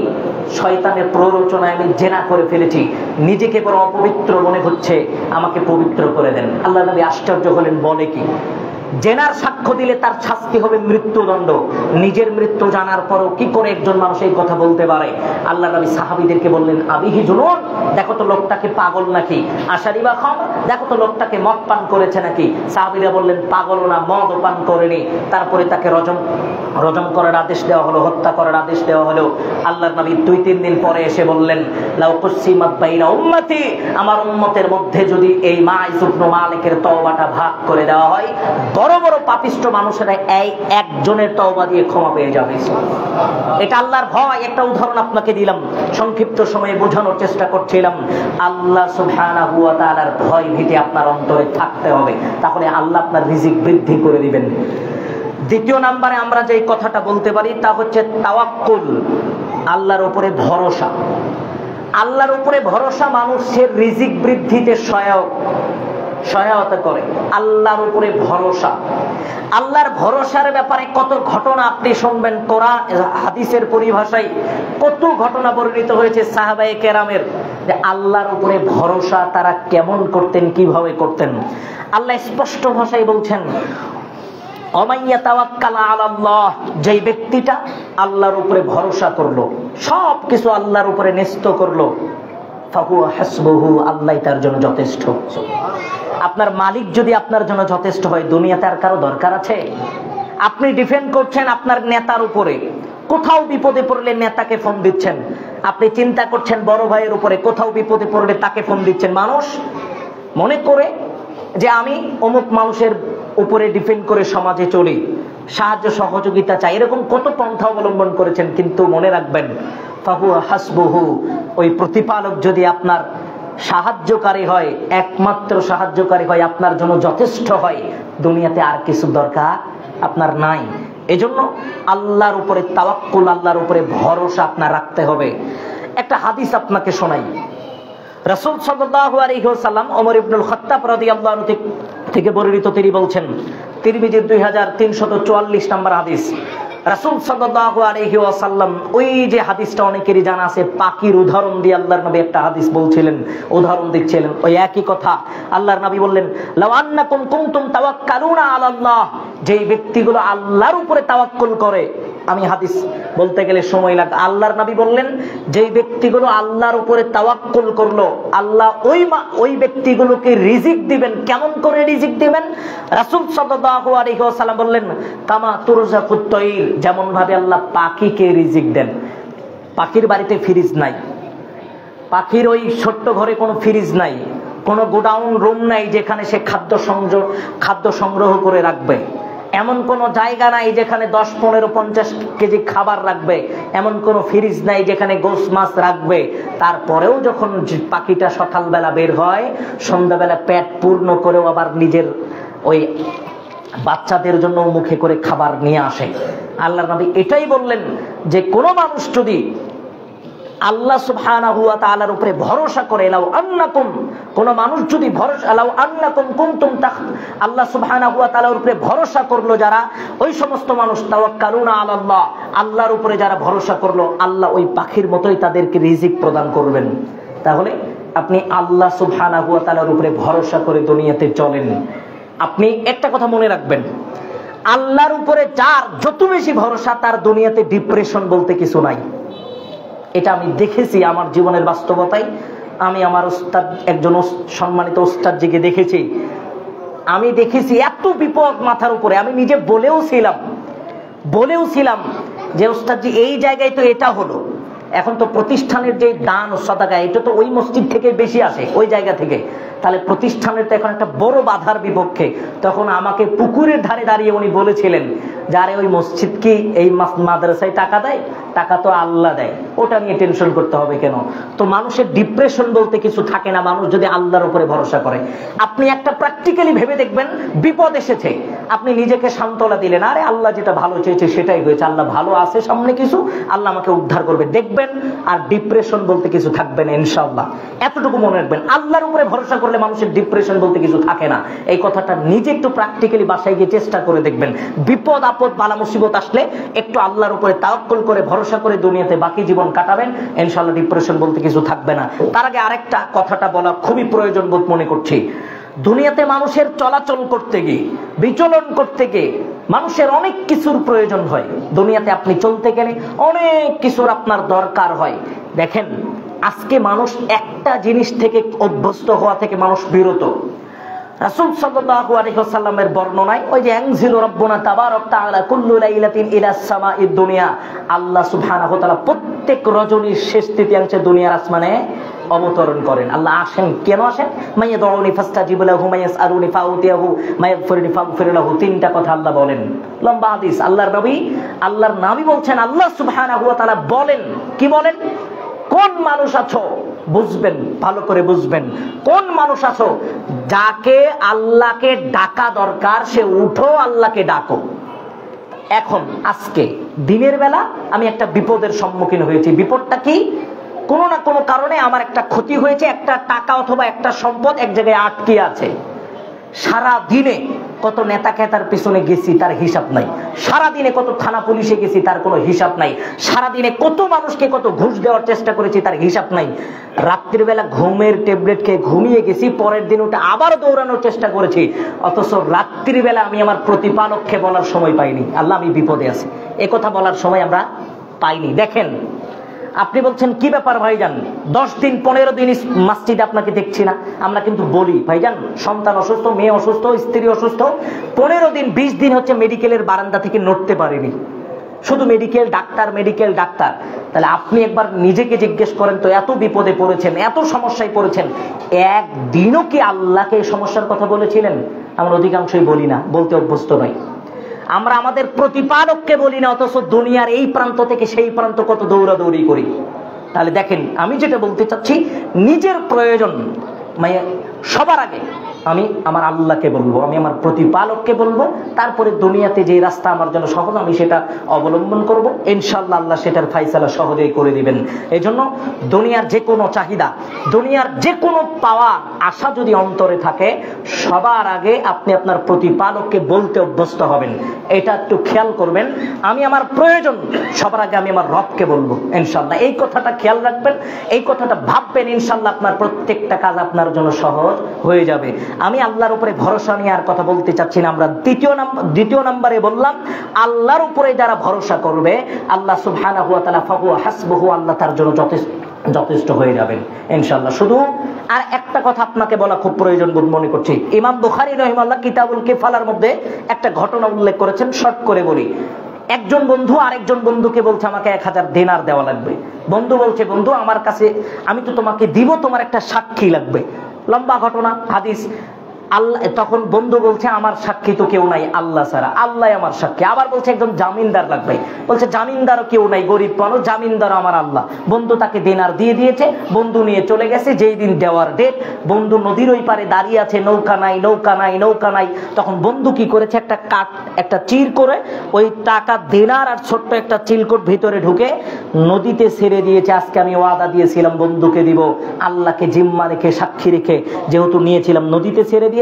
শয়তানের প্ররোচনায় আমি জেনা করে ফেলেছি, নিজেকে বড় অপবিত্র মনে হচ্ছে, আমাকে পবিত্র করে দেন। আল্লাহর নবী আশ্চর্য হলেন, বলে কি? জেনার সাক্ষ্য দিলে তার শাস্তি হবে মৃত্যুদণ্ড। নিজের মৃত্যু জানার পরও কি করে একজন মানুষ এই কথা বলতে পারে? আল্লাহ নবী সাহাবীদেরকে বললেন, আবিহি জুনুন, দেখো তো লোকটাকে পাগল নাকি? আশারিবা খাম, দেখো তো লোকটাকে মদ পান করেছে নাকি? সাহাবীরা বললেন, পাগলও না, মদও পান করেনি। তারপরে তাকে রজম করার আদেশ দেওয়া হলো, হত্যা করার আদেশ দেওয়া হলো। আল্লাহর নবী 2-3 দিন পরে এসে বললেন, লাউ কুসিমাত বাইনা উম্মতি, আমার উম্মতের মধ্যে যদি এই মাইস ইবনে মালিকের তওবাটা ভাগ করে দেওয়া হয়, বড় বড় পাপিষ্ট মানুষেরা এই একজনের তওবা দিয়ে ক্ষমা পেয়ে যাবে। এটা আল্লাহর ভয়। একটা উদাহরণ আপনাকে দিলাম, সংক্ষিপ্ত সময়ে বোঝানোর চেষ্টা করছিলাম। আল্লাহ সুবহানাহু ওয়া তাআলার ভয় ভীতি আপনার অন্তরে থাকতে হবে, তাহলে আল্লাহ আপনার রিজিক বৃদ্ধি করে দিবেন। দ্বিতীয় নম্বরে আমরা যে কথাটা বলতে পারি তা হচ্ছে তাওয়াক্কুল, আল্লাহর উপরে ভরসা। আল্লাহর উপরে ভরসা মানুষের রিজিক বৃদ্ধিতে সহায়তা করে। আল্লাহর উপরে ভরসা, আল্লাহর ভরসার ব্যাপারে কত ঘটনা আপনি শুনবেন। কোরআন হাদিসের পরিভাষায় কত ঘটনা বর্ণিত হয়েছে সাহাবায়ে কেরামের, যে আল্লাহর উপরে ভরসা তারা কেমন করতেন, কিভাবে করতেন। আল্লাহ স্পষ্ট ভাষায় বলছেন, যে ব্যক্তিটা আল্লাহর উপরে ভরসা করলো, সবকিছু আল্লাহর উপরে ন্যস্ত করলো, ফাহুয়া হাসবুহু, আল্লাহ তার জন্য যথেষ্ট। আপনার মালিক যদি আপনার জন্য যথেষ্ট হয়, দুনিয়াতে আর কারো দরকার আছে? আপনি ডিপেন্ড করছেন আপনার নেতার উপরে, কোথাও বিপদে পড়লে নেতাকে ফোন দিচ্ছেন। আপনি চিন্তা করছেন বড় ভাইয়ের উপরে, কোথাও বিপদে পড়লে তাকে ফোন দিচ্ছেন। মানুষ মনে করে যে আমি অমুক মানুষের উপরে ডিপেন্ড করে সমাজে চলি, সাহায্য সহযোগিতা চাই, এরকম কত পন্থা অবলম্বন করেছেন। কিন্তু মনে রাখবেন, ফাহুয়া হাসবুহু, ওই প্রতিপালক যদি আপনার সাহায্যকারী হয়, একমাত্র সাহায্যকারী হয়, আপনার জন্য যথেষ্ট হয়, দুনিয়াতে আর কিছু দরকার আপনার নাই। এজন্য আল্লাহর উপরে তাওয়াক্কুল, আল্লাহর উপরে ভরসা আপনার রাখতে হবে। একটা হাদিস আপনাকে শোনাই। রাসূল সাল্লাল্লাহু আলাইহি ওয়াসাল্লাম, ওমর ইবনুল খাত্তাব রাদিয়াল্লাহু আনহু থেকে বর্ণিত, তিনি বলছেন, তিরমিজির 2344 নম্বর হাদিস, রাসূল সাল্লাল্লাহু আলাইহি ওয়াসাল্লাম, ওই যে হাদিসটা অনেকেরই জানা আছে, পাখির উদাহরণ দিয়ে আল্লাহর নবী একটা হাদিস বলছিলেন, উদাহরণ দিচ্ছিলেন। ওই একই কথা আল্লাহর নবী বললেন, লাউ আন্নাকুম কুনতুম তাওয়াক্কালুনা আলাল্লাহ, যেই ব্যক্তিগুলো আল্লাহর উপরে তাওয়াক্কুল করে, আমি হাদিস বলতে গেলে সময় লাগে। আল্লাহর নবী বললেন, যেই ব্যক্তিগুলো আল্লাহর উপরে তাওয়াক্কুল করলো, আল্লাহ ওই ব্যক্তিগুলোকে রিজিক দিবেন। কেমন করে রিজিক দিবেন? রাসূল সাল্লাল্লাহু আলাইহি ওয়াসাল্লাম বললেন, কামা তুরজাকুত তায়র, যেমন ভাবে আল্লাহ পাখিকে রিজিক দেন। পাখির বাড়িতে ফ্রিজ নাই, পাখির ওই ছোট্ট ঘরে কোনো ফ্রিজ নাই, কোনো গোডাউন রুম নাই যেখানে সে খাদ্য সংগ্রহ করে রাখবে। এমন কোন জায়গা নাই যেখানে 10, 15, 50 কেজি খাবার রাখবে। এমন কোন ফ্রিজ নাই যেখানে গোশ মাছ রাখবে। তারপরেও যখন পাখিটা সকালবেলা বের হয়, সন্ধ্যাবেলা পেট পূর্ণ করেও আবার নিজের ওই বাচ্চাদের জন্য মুখে করে খাবার নিয়ে আসে। আল্লাহর নবী এটাই বললেন যে কোন মানুষ যদি আল্লাহ সুবহানাহু ওয়া তাআলার উপরে ভরসা করে, লাউ আন্নাকুম, কোন মানুষ যদি ভরসা, লাউ আন্নাকুম কুনতুম আল্লাহ সুবহানাহু ওয়া তাআলার উপরে ভরসা করলো যারা, ওই সমস্ত মানুষ তাওয়াক্কালুনা আলাল্লাহ, আল্লাহর উপরে যারা ভরসা করলো, আল্লাহ ওই পাখির মতোই তাদেরকে রিজিক প্রদান করবেন। তাহলে আপনি আল্লাহ সুবহানাহু ওয়া তাআলার উপরে ভরসা করে দুনিয়াতে চলেন। আপনি একটা কথা মনে রাখবেন, আল্লাহর উপরে যার যত বেশি ভরসা, তার দুনিয়াতে ডিপ্রেশন বলতে কিছু নাই। এটা আমি দেখেছি আমার জীবনের বাস্তবতায়। আমি আমার উস্তাদ, একজন সম্মানিত উস্তাদজিকে দেখেছি, আমি দেখেছি এত বিপদ মাথার উপরে। আমি নিজে বলেও ছিলাম যে উস্তাদজি এই জায়গায় তো এটা হলো, এখন তো প্রতিষ্ঠানের যে দান ও সাদাকা এটা তো ওই মসজিদ থেকে বেশি আসে, ওই জায়গা থেকে, তাহলে প্রতিষ্ঠানের তো এখন একটা বড় বাধার বিপক্ষে। তখন আমাকে পুকুরের ধারে দাঁড়িয়ে উনি বলেছিলেন যে আরে ওই মসজিদ কি এই মাদ্রাসায় টাকা দেয়? টাকা তো আল্লাহ দেয়, ওটা নিয়ে টেনশন করতে হবে কেন? তো মানুষের ডিপ্রেশন বলতে কিছু থাকে না, মানুষ যদি আল্লাহর উপরে ভরসা করে। আপনি একটা প্র্যাকটিক্যালি ভেবে দেখবেন, বিপদ এসেছে, আপনি নিজেকে সান্ত্বনা দিলেন, আরে আল্লাহ যেটা ভালো চেয়েছে সেটাই হয়েছে, আল্লাহ ভালো আছে সামনে কিছু, আল্লাহ আমাকে উদ্ধার করবে, দেখবেন আর ডিপ্রেশন বলতে কিছু থাকবে না ইনশাআল্লাহ। এতটুকু মনে রাখবেন, আল্লাহর উপরে ভরসা করলে মানুষের ডিপ্রেশন বলতে কিছু থাকে না। এই কথাটা নিজে একটু প্র্যাকটিক্যালি বাসায় গিয়ে চেষ্টা করে দেখবেন। বিপদ আপদ বালা মুসিবত আসলে একটু আল্লাহর উপরে তাওয়াক্কুল করে ভরসা করে দুনিয়াতে বাকি জীবন কাটাবেন, ইনশাআল্লাহ ডিপ্রেশন বলতে কিছু থাকবে না। তার আগে আরেকটা কথাটা বলা খুবই প্রয়োজন বোধ মনে করছি। দুনিয়াতে মানুষের চলাচল করতে গিয়ে, বিচলন করতে গিয়ে মানুষের অনেক কিছুর প্রয়োজন হয়। দুনিয়াতে আপনি চলতে গেলে অনেক কিছুর আপনার দরকার হয়। দেখেন, আজকে মানুষ একটা জিনিস থেকে অভ্যস্ত হওয়া থেকে মানুষ বিরত। রাসূল সাল্লাল্লাহু আলাইহি ওয়াসাল্লামের বর্ণনায় ওই যে আনজিলু রাব্বুনা তাবারাক তাআলা কুল্লু লাইলাতিন ইলাস সামাঈদ দুনিয়া, আল্লাহ সুবহানাহু ওয়া তাআলা প্রত্যেক রজনীর শেষ তৃতীয়াংশে দুনিয়ার আসমানে অবতরণ করেন। আল্লাহ আসেন, কেন আসেন? মাইয়াদউনি ফাস্তাজিবু লাহু, মাইয়াসআলুনি ফাউতিয়াহু, মায়াগফিরুনি ফাগফির লাহু। তিনটা কথা আল্লাহ বলেন, লম্বা হাদিস। আল্লাহর নবী বলছেন, আল্লাহ সুবহানাহু ওয়া তাআলা বলেন, কি বলেন? কোন মানুষ আছো, বুঝবেন, ভালো করে বুঝবেন, কোন মানুষ আছো যাকে আল্লাহকে ডাকা দরকার, সে উঠো আল্লাহকে ডাকো। এখন আজকে দিনের বেলা আমি একটা বিপদের সম্মুখীন হয়েছি। বিপদটা কি? কোনো না কোনো কারণে আমার একটা ক্ষতি হয়েছে, একটা টাকা অথবা একটা সম্পদ এক জায়গায় আটকে আছে। সারা দিনে কত নেতা খেতার পিছনে গেছি তার হিসাব নাই, সারা দিনে কত থানা পুলিশে গেছি তার কোনো হিসাব নাই, সারা দিনে কত মানুষকে কত ঘুষ দেওয়ার চেষ্টা করেছি তার হিসাব নাই। রাত্রির বেলা ঘুমের ট্যাবলেট খেয়ে ঘুমিয়ে গেছি, পরের দিন উঠে আবার দৌড়ানোর চেষ্টা করেছি, অথচ রাত্রির বেলা আমি আমার প্রতিপালককে বলার সময় পাইনি, আল্লাহ আমি বিপদে আছি, এ কথা বলার সময় আমরা পাইনি। দেখেন, আপনি বলছেন কি ব্যাপার ভাইজান, 10 দিন 15 দিন মসজিদে আপনাকে দেখছি না। আমরা কিন্তু বলি ভাইজান, সন্তান অসুস্থ, মেয়ে অসুস্থ, স্ত্রী অসুস্থ, 15 দিন 20 দিন হচ্ছে মেডিকেলের বারান্দা থেকে নড়তে পারেনি, শুধু মেডিকেল ডাক্তার। তাহলে আপনি একবার নিজেকে জিজ্ঞেস করেন তো, এত বিপদে পড়েছেন, এত সমস্যায় পড়েছেন, একদিনও কি আল্লাহকে এই সমস্যার কথা বলেছিলেন? আমরা অধিকাংশই বলি না, বলতে অভ্যস্ত নই। আমরা আমাদের প্রতিপালককে বলি না, অথচ দুনিয়ার এই প্রান্ত থেকে সেই প্রান্ত কত দৌড়াদৌড়ি করি। তাহলে দেখেন, আমি যেটা বলতে চাচ্ছি, নিজের প্রয়োজন সবার আগে আমি আমার আল্লাহকে বলবো, আমি আমার প্রতিপালককে বলবো, তারপরে দুনিয়াতে যে রাস্তা আমার জন্য সহজ আমি সেটা অবলম্বন করব, ইনশাআল্লাহ আল্লাহ সেটার ফায়সালা সহজেই করে দিবেন। এজন্য দুনিয়ার যে কোনো চাহিদা, দুনিয়ার যে কোনো পাওয়া আশা যদি অন্তরে থাকে, সবার আগে আপনি আপনার প্রতিপালককে বলতে অভ্যস্ত হবেন। এটা একটু খেয়াল করবেন, আমি আমার প্রয়োজন সবার আগে আমি আমার রবকে বলবো ইনশাআল্লাহ। এই কথাটা খেয়াল রাখবেন, এই কথাটা ভাববেন, ইনশাআল্লাহ আপনার প্রত্যেকটা কাজ আপনার জন্য সহজ হয়ে যাবে। আমি আল্লাহর উপরে ভরসা নিয়ে আর কথা বলতে চাচ্ছি না। আমরা দ্বিতীয় নম্বরে বললাম, আল্লাহর উপরে যারা ভরসা করবে, আল্লাহ সুবহানাহু ওয়া তাআলা ফাহুয়া হাসবুহু, আল্লাহ তার জন্য যথেষ্ট হয়ে যাবেন ইনশাআল্লাহ। শুধু আর একটা কথা আপনাকে বলা খুব প্রয়োজন বোধ মনে করছি। ইমাম বুখারী রাহিমাহুল্লাহ কিতাবুল কিফালার মধ্যে একটা ঘটনা উল্লেখ করেছেন, শর্ট করে বলি। একজন বন্ধু আরেকজন বন্ধুকে বলছে, আমাকে 1000 দিনার দেওয়া লাগবে। বন্ধু বলছে, বন্ধু আমার কাছে, আমি তো তোমাকে দিব, তোমার একটা সাক্ষী লাগবে। লম্বা ঘটনা, হাদিস। আল্লাহ, তখন বন্ধু বলছে, আমার সাক্ষী তো কেউ নাই আল্লাহ ছাড়া, আল্লাহ আমার সাক্ষী। আবার বলছে একজন জামিনদার লাগবে, বলছে জামিনদারও কেউ নাই, গরিব মানুষ, জামিনদার আমার আল্লাহ। বন্ধু তাকে দিনার দিয়ে দিয়েছে, বন্ধু নিয়ে চলে গেছে। যেই দিন দেওয়ার ডেট, বন্ধু নদীর ওই পারে দাঁড়িয়ে আছে, নৌকা নাই। তখন বন্ধু কি করেছে, একটা চির করে ওই টাকা দিনার আর ছোট্ট একটা চিলকোট ভিতরে ঢুকে নদীতে ছেড়ে দিয়েছে। আজকে আমি ওয়াদা দিয়েছিলাম বন্ধুকে দিব, আল্লাহকে জিম্মা রেখে, সাক্ষী রেখে যেহেতু নিয়েছিলাম, নদীতে ছেড়ে দিয়েছে।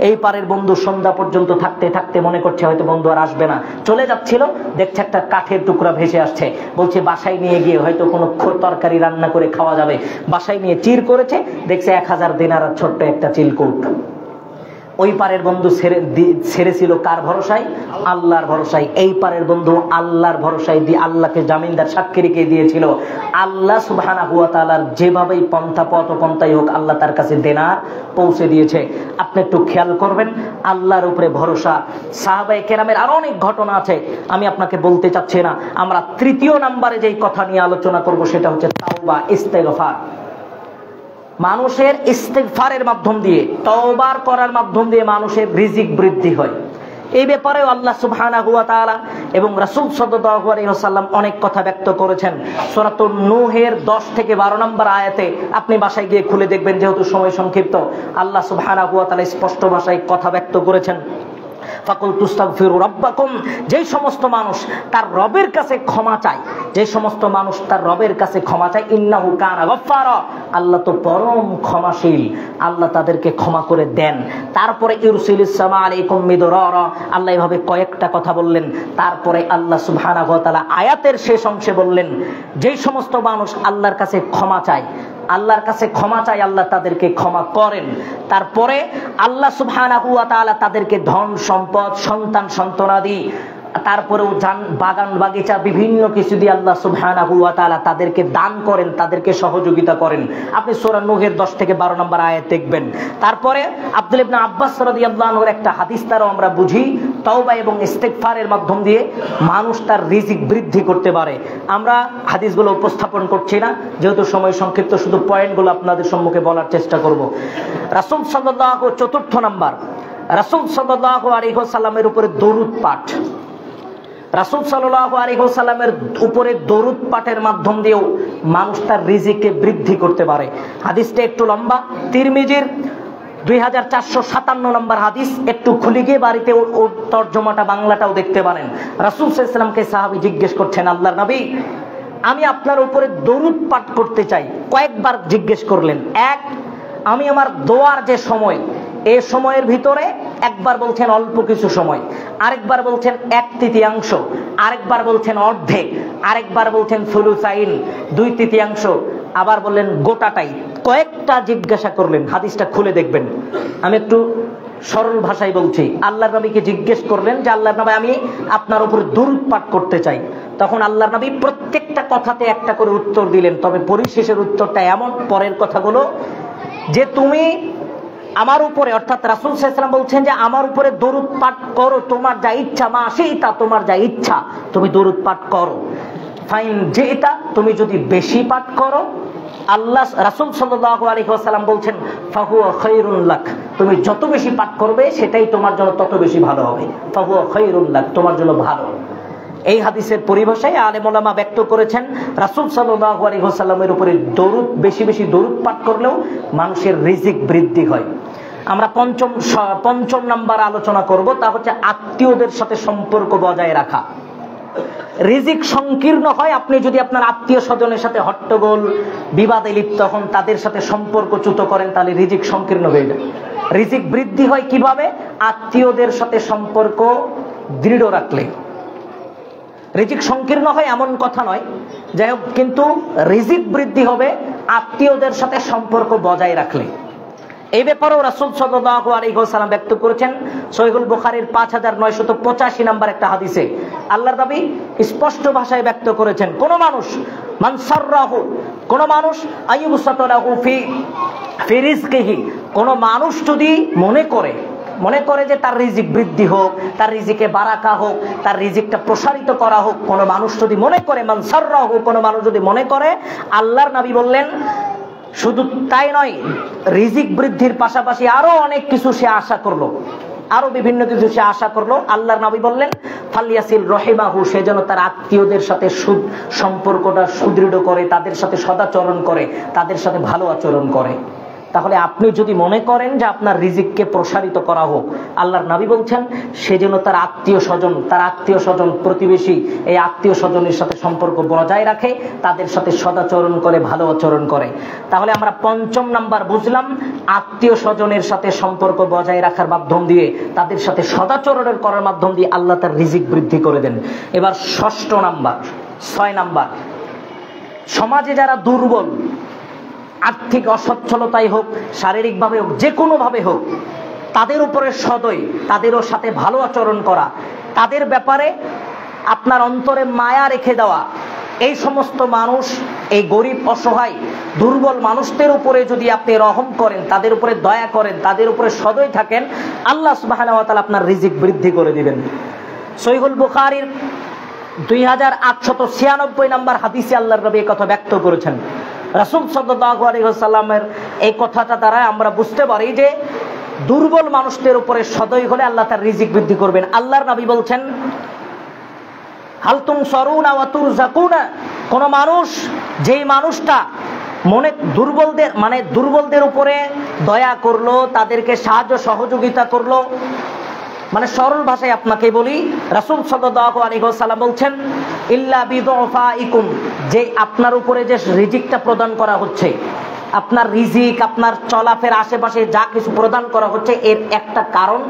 এই পারের বন্ধু সন্ধ্যা পর্যন্ত থাকতে থাকতে মনে করছে হয়তো বন্ধু আর আসবে না, চলে যাচ্ছিল, দেখছে একটা কাঠের টুকরা ভেসে আসছে, বলছে বাসায় নিয়ে গিয়ে হয়তো কোনো তরকারি রান্না করে খাওয়া যাবে। বাসায় নিয়ে চির করেছে, দেখছে 1000 দিনার আর ছোট্ট একটা চিলকোট। ওই পারের বন্ধু ছেড়েছিল কার ভরসায়? আল্লাহর ভরসায়। এই পারের বন্ধু আল্লাহর ভরসায় দিয়ে আল্লাহকে জামিনদার সাক্ষী রেখে দিয়েছিল। আল্লাহ সুবহানাহু ওয়া তাআলার যেভাবেই পন্থাই হোক আল্লাহ তার কাছে দেনার পৌঁছে দিয়েছে। আপনি একটু খেয়াল করবেন, আল্লাহর উপরে ভরসা। সাহাবায়ে কেরামের আরো অনেক ঘটনা আছে, আমি আপনাকে বলতে চাচ্ছি না। আমরা তৃতীয় নম্বরে যেই কথা নিয়ে আলোচনা করব সেটা হচ্ছে তাওবা, ইস্তেগফার। মানুষের ইস্তেগফারের মাধ্যম দিয়ে, তওবার করার মাধ্যম দিয়ে মানুষের রিজিক বৃদ্ধি হয়। এই ব্যাপারেও আল্লাহ সুবহানাহু ওয়া তাআলা এবং রাসূল সাল্লাল্লাহু আলাইহি ওয়াসাল্লাম অনেক কথা ব্যক্ত করেছেন। সূরাতুন নূহের 10 থেকে 12 নম্বর আয়াতে আপনি বাসায় গিয়ে খুলে দেখবেন, যেহেতু সময় সংক্ষিপ্ত। আল্লাহ সুবহানাহু ওয়া তাআলা স্পষ্ট ভাষায় কথা ব্যক্ত করেছেন, ফাকুল তুস্তাগফিরু রাব্বাকুম। যেই সমস্ত মানুষ তার রবের কাছে ক্ষমা চায়, যে সমস্ত মানুষ তার রবের কাছে ক্ষমা চায়, ইন্নাহু কানা গফফারা, আল্লাহ তো পরম ক্ষমাশীল, আল্লাহ তাদেরকে ক্ষমা করে দেন। তারপরে ইউরসিলিস সামা আলাইকুম মিদরারা, আল্লাহ এভাবে কয়েকটা কথা বললেন। তারপরে আল্লাহ সুবহানাহু ওয়া তাআলা আয়াতের শেষ অংশে বললেন, যেই সমস্ত মানুষ আল্লাহর কাছে ক্ষমা চায়, আল্লাহর কাছে ক্ষমা চায়, আল্লাহ তাদেরকে ক্ষমা করেন। তারপরে আল্লাহ সুবহানাহু ওয়া তাআলা তাদেরকে ধন সম্পদ, সন্তান সন্তানাদি, তারপরেও বাগান বাগিচা বিভিন্ন কিছু দিয়ে আল্লাহ সুবহানাহু ওয়া তাআলা তাদেরকে দান করেন, তাদেরকে সহযোগিতা করেন। আপনি সূরা নূহের 10 থেকে 12 নম্বর আয়াত দেখবেন। তারপরে আব্দুল্লাহ ইবনে আব্বাস রাদিয়াল্লাহু আনহুর একটা হাদিস দ্বারা আমরা বুঝি তওবা এবং ইস্তেগফারের মাধ্যম দিয়ে মানুষ তার রিজিক বৃদ্ধি করতে পারে। আমরা হাদিসগুলো উপস্থাপন করছি না, যেহেতু সময় সংক্ষিপ্ত, শুধু পয়েন্টগুলো আপনাদের সম্মুখে বলার চেষ্টা করব। রাসূল সাল্লাল্লাহু, চতুর্থ নাম্বার, রাসূল সাল্লাল্লাহু আলাইহি ওয়াসাল্লামের উপরে দরুদ পাঠ। রাসূল সাল্লাল্লাহু আলাইহি ওয়াসাল্লামের উপরে দরুদ পাঠের মাধ্যম দিয়েও মানুষ তার রিজিককে বৃদ্ধি করতে পারে। হাদিসটা একটু লম্বা, তিরমিজির 2457 নম্বর হাদিস। একটু খুলে গিয়ে বাড়িতে ওর তর্জমাটা বাংলাটাও দেখতে পারেন। রাসূল সাল্লাল্লাহু আলাইহি ওয়াসাল্লামকে সাহাবী জিজ্ঞেস করছেন, আল্লাহর নবী, আমি আপনার উপরে দরুদ পাঠ করতে চাই। কয়েকবার জিজ্ঞেস করলেন। এক, আমি আমার দোয়ার যে সময়, এই সময়ের ভিতরে একবার বলছেন অল্প কিছু সময়, আরেকবার বলছেন 1/3, আরেকবার বলছেন অর্ধেক, আরেকবার বলছেন সুলুসাইন, 2/3, আবার বললেন গোটাটাই। কয়েকটা জিজ্ঞাসা করলেন, হাদিসটা খুলে দেখবেন। আমি একটু সরল ভাষায় বলছি। আল্লাহর নবীকে জিজ্ঞেস করলেন যে আল্লাহর নবী, আমি আপনার উপরে দরুদ পাঠ করতে চাই। তখন আল্লাহর নবী প্রত্যেকটা কথাতে একটা করে উত্তর দিলেন, তবে পরিশেষের উত্তরটা এমন, পরের কথাগুলো, যে তুমি আমার উপরে, অর্থাৎ রাসূল সাল্লাল্লাহু আলাইহি ওয়াসাল্লাম বলছেন যে আমার উপরে দরুদ পাঠ করো, তোমার যা ইচ্ছা, মা সেইটা, তোমার যা ইচ্ছা তুমি দরুদ পাঠ করো। ফাইন যেটা, তুমি যদি বেশি পাঠ করো, আল্লাহ রাসূল সাল্লাল্লাহু আলাইহি ওয়াসাল্লাম বলছেন ফাহুয়া খায়রুন লাক, তুমি যত বেশি পাঠ করবে সেটাই তোমার জন্য তত বেশি ভালো হবে। ফাহুয়া খায়রুন লাক, তোমার জন্য ভালো। এই হাদিসের পরিভাষায় আলেম ওলামা ব্যক্ত করেছেন, রাসূল সাল্লাল্লাহু আলাইহি ওয়াসাল্লামের উপরে দরুদ, বেশি বেশি দরুদ পাঠ করলেও মানুষের রিজিক বৃদ্ধি হয়। আমরা পঞ্চম নাম্বার আলোচনা করব, তা হচ্ছে আত্মীয়দের সাথে সম্পর্ক বজায় রাখা। রিজিক সংকীর্ণ হয় আপনি যদি আপনার আত্মীয় স্বজনের সাথে হট্টগোল, বিবাদে লিপ্ত হন, তাদের সাথে সম্পর্ক চ্যুত করেন, তাহলে রিজিক সংকীর্ণ হয়ে যায়। রিজিক বৃদ্ধি হয় কিভাবে? আত্মীয়দের সাথে সম্পর্ক দৃঢ় রাখলে। রিজিক সংকীর্ণ হয় এমন কথা নয়, যাই হোক, কিন্তু রিজিক বৃদ্ধি হবে আত্মীয়দের সাথে সম্পর্ক বজায় রাখলে। এই ব্যাপারেও রাসূল সাল্লাল্লাহু আলাইহি ওয়াসাল্লাম ব্যক্ত করেছেন সহিহুল বুখারীর 5985 নম্বর একটা হাদিসে। আল্লাহর নবী স্পষ্ট ভাষায় ব্যক্ত করেছেন, কোন মানুষ মানসাররাহু, কোন মানুষ আইয়ুবসাতালাহু ফি রিজকিহি, কোন মানুষ যদি মনে করে যে তার রিজিক বৃদ্ধি হোক, তার রিজিকে বারাকা হোক, তার রিজিকটা প্রসারিত করা হোক, কোন মানুষ যদি মনে করে, মানসাররাহু, কোন মানুষ যদি মনে করে, আল্লাহর নবী বললেন শুধু তাই নয়, রিজিক বৃদ্ধির পাশাপাশি আরো অনেক কিছু সে আশা করলো, আরো বিভিন্ন কিছু সে আশা করলো। আল্লাহর নবী বললেন ফালিয়াসিল রহিমাহু, সে যেন তার আত্মীয়দের সাথে সম্পর্কটা সুদৃঢ় করে, তাদের সাথে সদাচরণ করে, তাদের সাথে ভালো আচরণ করে। তাহলে আপনি যদি মনে করেন যে আপনার রিজিককে প্রসারিত করা হোক, আল্লাহর নবী বলছেন সে যেন তার আত্মীয় স্বজন প্রতিবেশী, এই আত্মীয় স্বজনের সাথে সম্পর্ক বজায় রাখে, তাদের সাথে সদাচরণ করে, ভালো আচরণ করে। তাহলে আমরা পঞ্চম নাম্বার বুঝলাম, আত্মীয় স্বজনের সাথে সম্পর্ক বজায় রাখার মাধ্যম দিয়ে, তাদের সাথে সদাচরণের করার মাধ্যম দিয়ে আল্লাহ তার রিজিক বৃদ্ধি করে দেন। এবার 6 নাম্বার, সমাজে যারা দুর্বল, আর্থিক অসচ্ছলতাই হোক, শারীরিকভাবে হোক, যে কোনোভাবে হোক, তাদের উপরে সদয়, তাদেরও সাথে ভালো আচরণ করা, তাদের ব্যাপারে আপনার অন্তরে মায়া রেখে দেওয়া। এই সমস্ত মানুষ, এই গরিব অসহায় দুর্বল মানুষদের উপরে যদি আপনি রহম করেন, তাদের উপরে দয়া করেন, তাদের উপরে সদয় থাকেন, আল্লাহ সুবহানাহু ওয়া তাআলা আপনার রিজিক বৃদ্ধি করে দিবেন। সহিহুল বুখারীর 2896 নম্বর হাদিসে আল্লাহর নবী এই কথা ব্যক্ত করেছেন। রাসূল সাল্লাল্লাহু আলাইহি ওয়াসাল্লামের এই কথাটা দ্বারা আমরা বুঝতে পারি যে দুর্বল মানুষদের উপরে সদয় হলে আল্লাহ তার রিজিক বৃদ্ধি করবেন। আল্লাহর নবী বলছেন, হাল তুনসারুনা ওয়া তুরযাকুনা, কোন মানুষ, যেই মানুষটা মনে দুর্বলদের উপরে দয়া করলো, তাদেরকে সাহায্য সহযোগিতা করলো, মানে সরল ভাষায় আপনাকে বলি, রাসূল সাল্লাল্লাহু আলাইহি ওয়াসাল্লাম বলছেন, ইল্লা বিদুফাইকুম, যে আপনার উপরে যে রিজিকটা প্রদান করা হচ্ছে, আপনার রিজিক, আপনার চলাফেরা, আশেপাশে যা কিছু প্রদান করা হচ্ছে, এর একটা কারণ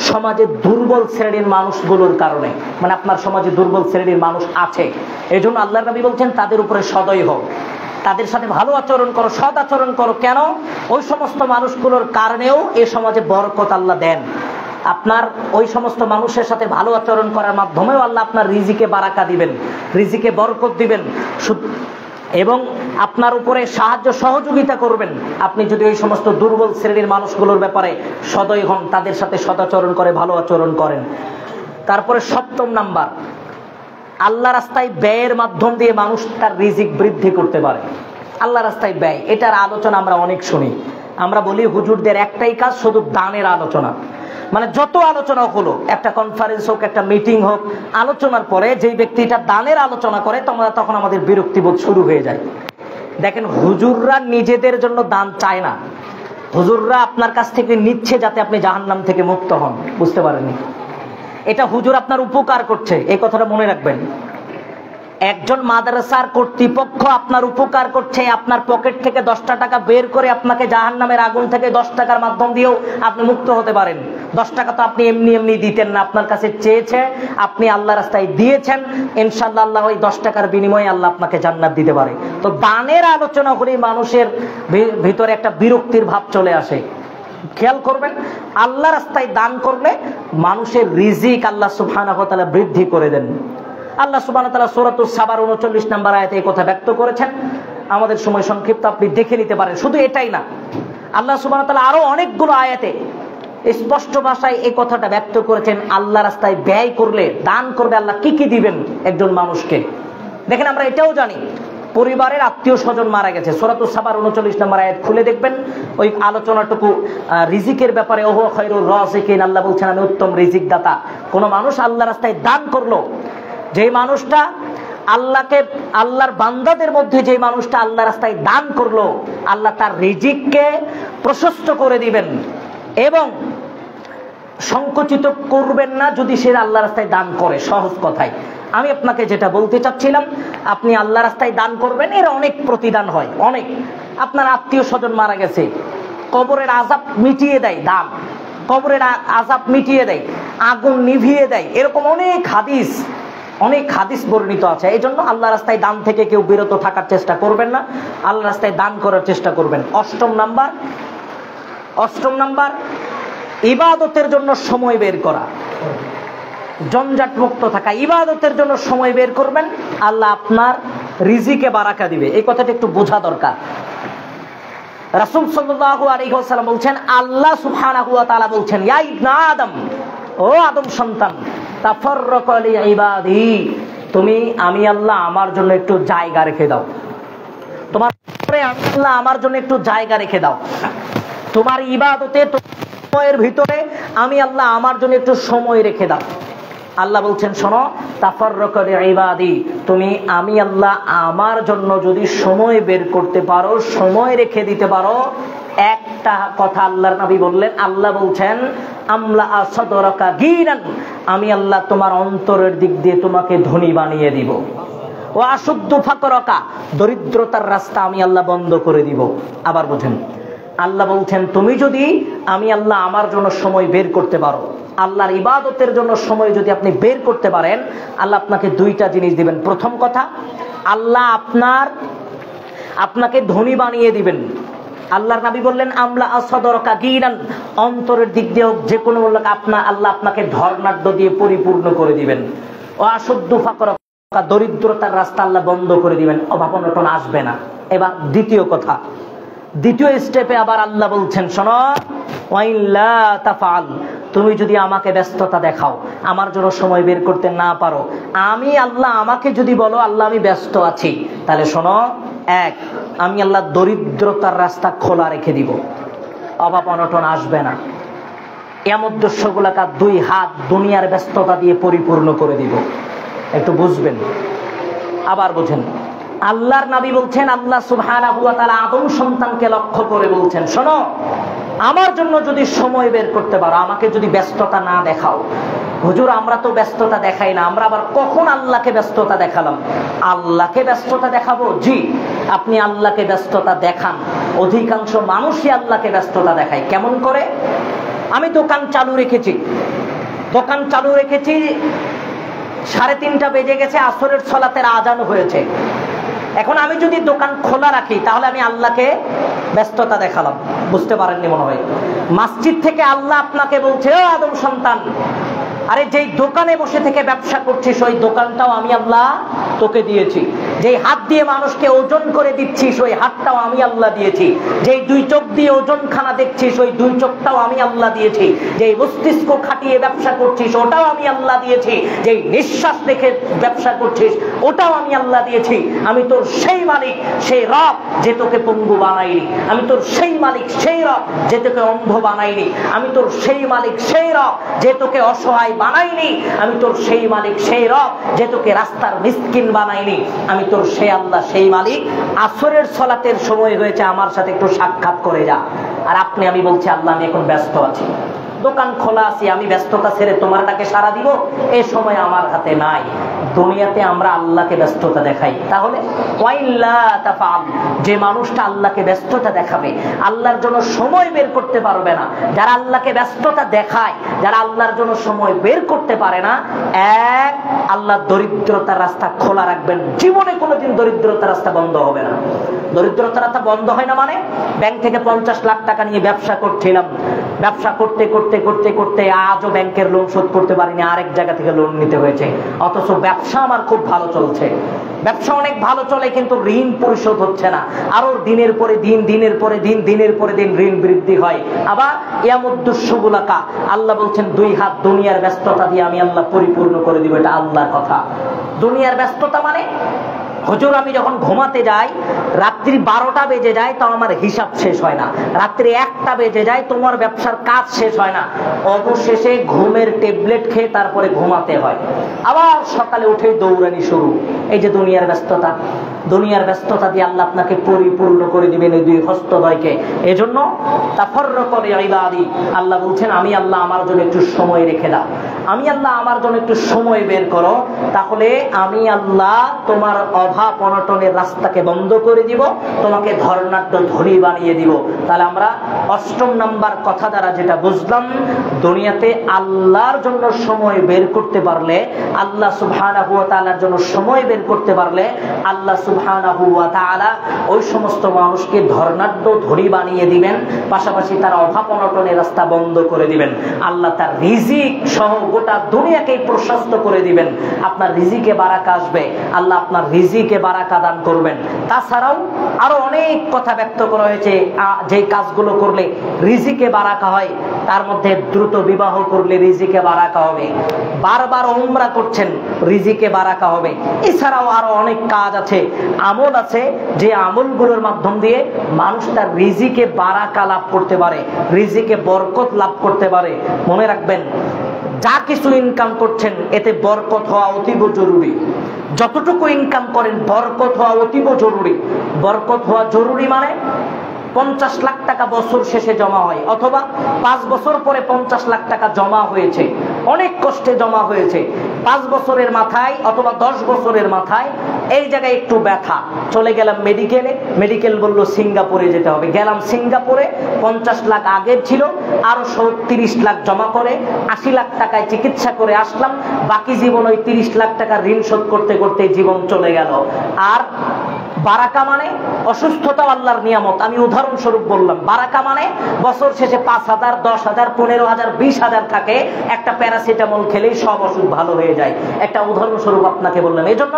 সমাজে দুর্বল শ্রেণীর মানুষগুলোর কারণে, মানে আপনার সমাজে দুর্বল শ্রেণীর মানুষ আছে, এই জন্য আল্লাহর নবী বলছেন তাদের উপরে সদয় হও, তাদের সাথে ভালো আচরণ করো, সৎ আচরণ করো। কেন? ওই সমস্ত মানুষগুলোর কারণেও এই সমাজে বরকত আল্লাহ দেন। আপনার ওই সমস্ত মানুষের সাথে ভালো আচরণ করার মাধ্যমেও আল্লাহ আপনার রিজিকে বারাকা দিবেন, রিজিকে বরকত দিবেন, এবং আপনার উপরে সাহায্য সহযোগিতা করবেন আপনি যদি ওই সমস্ত দুর্বল শ্রেণীর মানুষগুলোর ব্যাপারে সদয় হন, তাদের সাথে সদাচরণ করে ভালো আচরণ করেন। তারপরে 7 নাম্বার, আল্লাহ রাস্তায় ব্যয়ের মাধ্যম দিয়ে মানুষ তার রিজিক বৃদ্ধি করতে পারে। আল্লাহ রাস্তায় ব্যয়, এটার আলোচনা আমরা অনেক শুনি। আমরা বলি হুজুরদের একটাই কাজ, শুধু দানের আলোচনা। মানে যত আলোচনা হলো, একটা কনফারেন্স হোক, একটা মিটিং হোক, আলোচনার পরে যেই ব্যক্তিটা দানের আলোচনা করে, তখন আমাদের বিরক্তিবোধ শুরু হয়ে যায়। দেখেন, হুজুররা নিজেদের জন্য দান চায় না, হুজুররা আপনার কাছ থেকে নিচ্ছে যাতে আপনি জাহান্নাম থেকে মুক্ত হন। বুঝতে পারেননি? এটা হুজুর আপনার উপকার করছে, এই কথাটা মনে রাখবেন। একজন মাদ্রাসার কর্তৃপক্ষ আপনার উপকার করছে, আপনার পকেট থেকে 10টা টাকা বের করে আপনাকে জাহান্নামের আগুন থেকে 10 টাকার মাধ্যম দিয়েও আপনি মুক্ত হতে পারেন। 10 টাকা তো আপনি এমনি এমনি দিতেন না, আপনার কাছে চেয়েছে, আপনি আল্লাহ রাস্তায় দিয়েছেন, ইনশাআল্লাহ আল্লাহ ওই 10 টাকার বিনিময়ে আল্লাহ আপনাকে জান্নাত দিতে পারে। তো দানের আলোচনা করে মানুষের ভিতরে একটা বিরক্তির ভাব চলে আসে। খেয়াল করবেন, আল্লাহ রাস্তায় দান করলে মানুষের রিজিক আল্লাহ সুবহানাহু ওয়া তাআলা বৃদ্ধি করে দেন। আল্লাহ সুবহানাহু ওয়া তাআলা সূরাতুস সাবার 39 নম্বর আয়াতে এই কথা ব্যক্ত করেছেন। আমাদের সময় সংক্ষিপ্ত, আপনি দেখে নিতে পারেন। শুধু এটাই না, আল্লাহ সুবহানাহু ওয়া তাআলা আরো অনেকগুলো আয়াতে স্পষ্ট ভাষায় এই কথাটা ব্যক্ত করেছেন, আল্লাহ রাস্তায় ব্যয় করলে, দান করবে, আল্লাহ কি কি দিবেন একজন মানুষকে। দেখেন, আমরা এটাও জানি, পরিবারের আত্মীয় স্বজন মারা গেছে, সূরাতুস সাবার 39 নম্বর আয়াত খুলে দেখবেন, ওই আলোচনাটুকু রিজিকের ব্যাপারে, ওহু খায়রুর রাযিকিন, আল্লাহ বলছেন আমি উত্তম রিজিক দাতা। কোন মানুষ আল্লাহ রাস্তায় দান করলো, যে মানুষটা আল্লাহর বান্দাদের মধ্যে যে মানুষটা আল্লাহ রাস্তায় দান করলো, আল্লাহ তার রিজিককে প্রশস্ত করে দিবেন এবং সংকুচিত করবেন না যদি সে আল্লাহ রাস্তায় দান করে। সহজ কথায় আমি আপনাকে যেটা বলতে চাচ্ছিলাম, আপনি আল্লাহ রাস্তায় দান করবেন, এর অনেক প্রতিদান হয়। অনেক, আপনার আত্মীয় স্বজন মারা গেছে, কবরের আযাব মিটিয়ে দেয় দান, কবরের আযাব মিটিয়ে দেয়, আগুন নিভিয়ে দেয়, এরকম অনেক হাদিস বর্ণিত আছে। এই জন্য আল্লাহ রাস্তায় দান থেকে কেউ বিরত থাকার চেষ্টা করবেন না, আল্লাহ রাস্তায় দান করার চেষ্টা করবেন। 8 নাম্বার, ইবাদতের জন্য সময় বের করা, জঞ্জাট মুক্ত থাকা, ইবাদতের জন্য সময় বের করবেন, আল্লাহ আপনার রিজিকে বারাকা দিবে। এই কথাটা একটু বোঝা দরকার। রাসূল সাল্লাল্লাহু আলাইহি ওয়াসাল্লাম বলছেন, আল্লাহ সুবহানাহু ওয়া তাআলা বলছেন, ইয়া ইবনা আদম, ও আদম সন্তান, তাফাররাকা লি ইবাদি, আমি আল্লাহ আমার জন্য একটু জায়গা রেখে দাও, তোমার আল্লাহ আমার জন্য একটু জায়গা রেখে দাও, তোমার ইবাদতে, সময়ের ভিতরে আমি আল্লাহ আমার জন্য একটু সময় রেখে দাও। আল্লাহ বলছেন, শোনো, তাফাররাকা লি ইবাদি, আমি আল্লাহ আমার জন্য যদি সময় বের করতে পারো, সময় রেখে দিতে পারো, একটা কথা আল্লাহর নবী বললেন, আল্লাহ বলছেন, আমলা সাদরাকা গীনান, আমি আল্লাহ তোমার অন্তরের দিক দিয়ে তোমাকে ধনী বানিয়ে দিব। ও আশুদ্দু ফাকরাকা, দরিদ্রতার রাস্তা আমি আল্লাহ বন্ধ করে দিব। আবার বুঝেন, আল্লাহ বলছেন, তুমি যদি আমি আল্লাহ আমার জন্য সময় বের করতে পারো, আল্লাহর ইবাদতের জন্য সময় যদি আপনি বের করতে পারেন, আল্লাহ আপনাকে 2টা জিনিস দিবেন। প্রথম কথা, আল্লাহ আপনাকে ধনী বানিয়ে দিবেন। আল্লাহর নবী বললেন আমলা আসদরকা গিনান, অন্তরের দিক দিয়ে যে কোনো লোক আল্লাহ আপনাকে ধর্নাঢ্য দিয়ে পরিপূর্ণ করে দিবেন। ও আশুদ্ধ ফাকরকা, দরিদ্রতার রাস্তা আল্লাহ বন্ধ করে দিবেন, অভাব অনটন আসবে না। এবার দ্বিতীয় কথা, দ্বিতীয় স্টেপে আবার আল্লাহ বলছেন শোনো, ওয়াইল্লা তাফআল, তুমি যদি আমাকে ব্যস্ততা দেখাও, আমার জন্য সময় বের করতে না পারো, আমি আল্লাহ আমাকে যদি বলো আল্লাহ আমি ব্যস্ত আছি, তাহলে শোনো, এক, আমি আল্লাহ দরিদ্রতার রাস্তা খোলা রেখে দিব, অভাব অনটন আসবে না। এমদ্দস্যগুলাকা দুই হাত দুনিয়ার ব্যস্ততা দিয়ে পরিপূর্ণ করে দিব। একটু বুঝবেন, আবার বুঝেন। আল্লাহর নবী বলছেন, আল্লাহ সুবহানাহু ওয়া তাআলা আদম সন্তানকে লক্ষ্য করে বলছেন, শোনো, আমার জন্য যদি সময় বের করতে পারো, আমাকে যদি ব্যস্ততা না দেখাও। হুজুর আমরা তো ব্যস্ততা দেখাই না, আমরা আবার কখন আল্লাহকে ব্যস্ততা দেখালাম? আল্লাহকে ব্যস্ততা দেখাবো? জি, আপনি আল্লাহকে ব্যস্ততা দেখান। অধিকাংশ মানুষই আল্লাহকে ব্যস্ততা দেখায়। কেমন করে? আমি দোকান চালু রেখেছি, 3:30 বেজে গেছে, আসরের সালাতের আজান হয়েছে। এখন আমি যদি দোকান খোলা রাখি তাহলে আমি আল্লাহকে ব্যস্ততা দেখালাম। বুঝতে পারেননি মনে হয়। মসজিদ থেকে আল্লাহ আপনাকে বলছে, ও আদম সন্তান, আরে যেই দোকানে বসে থেকে ব্যবসা করছিস ওই দোকানটাও আমি আল্লাহ তোকে দিয়েছি। যেই হাত দিয়ে মানুষকে ওজন করে দিচ্ছিস ওই হাতটাও আমি আল্লাহ দিয়েছি। যেই দুই চোখ দিয়ে ওজন খানা দেখছিস ওই দুই চোখটাও আমি আল্লাহ দিয়েছি। যেই মস্তিষ্ক খাটিয়ে ব্যবসা করছিস ওটাও আমি আল্লাহ দিয়েছি। যেই নিঃশ্বাস দেখে ব্যবসা করছিস ওটাও আমি আল্লাহ দিয়েছি। আমি তোর সেই মালিক, সেই রব যে তোকে পঙ্গু বানাইনি। আমি তোর সেই মালিক, সেই রব যে তোকে অন্ধ বানাইনি। আমি তোর সেই মালিক, সেই রব যে তোকে অসহায় বানাইনি। আমি তোর সেই মালিক, সেই রব যে তোকে রাস্তার মিসকিন বানাইনি। আমি তোর সেই আল্লাহ, সেই মালিক। আসরের সালাতের সময় হয়েছে, আমার সাথে একটু সাক্ষাৎ করে যা। আর আমি বলছি আল্লাহ আমি এখন ব্যস্ত আছি, দোকান খোলা আছি, আমি ব্যস্ততা ছেড়ে তোমার ডাকে সাড়া দিব এ সময় আমার হাতে নাই। দুনিয়াতে আমরা আল্লাহকে ব্যস্ততা দেখাই। তাহলে ওয়াইল্লা তাফআল, যে মানুষটা আল্লাহকে ব্যস্ততা দেখাবে, আল্লাহর জন্য সময় বের করতে পারবে না, যারা আল্লাহকে ব্যস্ততা দেখায়, যারা আল্লাহর জন্য সময় বের করতে পারে না, এক, আল্লাহ দরিদ্রতার রাস্তা খোলা রাখবেন। জীবনে কোনোদিন দরিদ্রতার রাস্তা বন্ধ হবে না। দরিদ্রতার রাস্তা বন্ধ হয় না মানে, ব্যাংক থেকে 50 লাখ টাকা নিয়ে ব্যবসা করছিলাম, ব্যবসা করতে করতে করতে করতে আজও ব্যাংকের লোন শোধ করতে পারিনি, আরেক জায়গা থেকে লোন নিতে হয়েছে। অথচ ব্যবসা আমার খুব ভালো চলছে, ব্যবসা অনেক ভালো চলে, কিন্তু ঋণ পরিশোধ হচ্ছে না। আরো দিনের পরে দিন, দিনের পরে দিন, দিনের পরে দিন ঋণ বৃদ্ধি হয়। আবার ইয়ামুদ্দুসুগুলাকা, আল্লাহ বলছেন দুই হাত দুনিয়ার ব্যস্ততা দিয়ে আমি আল্লাহ পরিপূর্ণ করে দিব। এটা আল্লাহর কথা। দুনিয়ার ব্যস্ততা মানে, হুজুর আমি যখন ঘুমাতে যাই রাত্রি 12টা বেজে যায়, তো আমার হিসাব শেষ হয় না। রাত্রি 1টা বেজে যায়, তোমার ব্যবসার কাজ শেষ হয় না। অবশেষে ঘুমের ট্যাবলেট খেয়ে তারপরে ঘুমাতে হয়, আবার সকালে উঠে দৌড়ানি শুরু। এই যে দুনিয়ার ব্যস্ততা, দুনিয়ার ব্যস্ততা দিয়ে আল্লাহ আপনাকে পরিপূর্ণ করে দিবেন এই দুই হস্তদ্বয়কে। এজন্য তাফাররাকা লিইবাদি, আল্লাহ বলছেন আমি আল্লাহ আমার জন্য একটু সময় রেখে দাও, আমি আল্লাহ আমার জন্য একটু সময় বের করো, তাহলে আমি আল্লাহ তোমার অভাব অনটনের রাস্তাকে বন্ধ করে দিব, তোমাকে ধর্নাঢ্য ধনী বানিয়ে দিব। তাহলে আমরা 8 নাম্বার কথা দ্বারা যেটা বুঝলাম, দুনিয়াতে আল্লাহর জন্য সময় বের করতে পারলে, আল্লাহ সুবহানাহু ওয়া তাআলার জন্য সময় বের করতে পারলে, আল্লাহ সুবহানাহু ওয়া তাআলা ওই সমস্ত মানুষকে ধর্নাঢ্য ধনী বানিয়ে দিবেন, পাশাপাশি তার অভাব অনটনের রাস্তা বন্ধ করে দিবেন। আল্লাহ তার রিজিক সহ গোটা দুনিয়াকে প্রশস্ত করে দিবেন। আপনার রিজিকে বারাকা আসবে, আল্লাহ আপনার রিজিকে বারাকা দান করবেন। তাছাড়াও আরো অনেক কথা ব্যক্ত করা হয়েছে, যে কাজগুলো করলে রিজিকে বারাকা হয়, তার মধ্যে দ্রুত বিবাহ করলে রিজিকে বারাকা হবে, বারবার উমরা করছেন রিজিকে বারাকা হবে। এছাড়াও আরো অনেক কাজ আছে, আমল আছে, যে আমলগুলোর মাধ্যম দিয়ে মানুষ তার রিজিকে বারাকা লাভ করতে পারে, রিজিকে বরকত লাভ করতে পারে। মনে রাখবেন, যা কিছু ইনকাম করছেন এতে বরকত হওয়া অতীব জরুরি। যতটুকু ইনকাম করেন বরকত হওয়া অতীব জরুরি। বরকত হওয়া জরুরি মানে 50 লাখ টাকা বছর শেষে জমা হয়, অথবা 5 বছর পরে 50 লাখ টাকা জমা হয়েছে, অনেক কষ্টে জমা হয়েছে। 5 বছরের মাথায় অথবা 10 বছরের মাথায় এই জায়গায় একটু ব্যথা, চলে গেলাম মেডিকেলে, মেডিকেল বলল সিঙ্গাপুরে যেতে হবে। গেলাম সিঙ্গাপুরে, 50 লাখ আগের ছিল, আরো 30 লাখ জমা করে 80 লাখ টাকায় চিকিৎসা করে আসলাম। বাকি জীবন ওই 30 লাখ টাকা ঋণ শোধ করতে করতে জীবন চলে গেল। আর বারাকা মানে অসুস্থতা আল্লাহর নিয়ামত। আমি উদাহরণস্বরূপ বললাম, বারাকা মানে বছর শেষে 5,000, 10,000, 15,000, 20,000 থাকে, একটা প্যারাসিটামল খেলেই সব অসুখ ভালো হয়ে যায়। একটা উদাহরণস্বরূপ আপনাকে বললাম। এই জন্য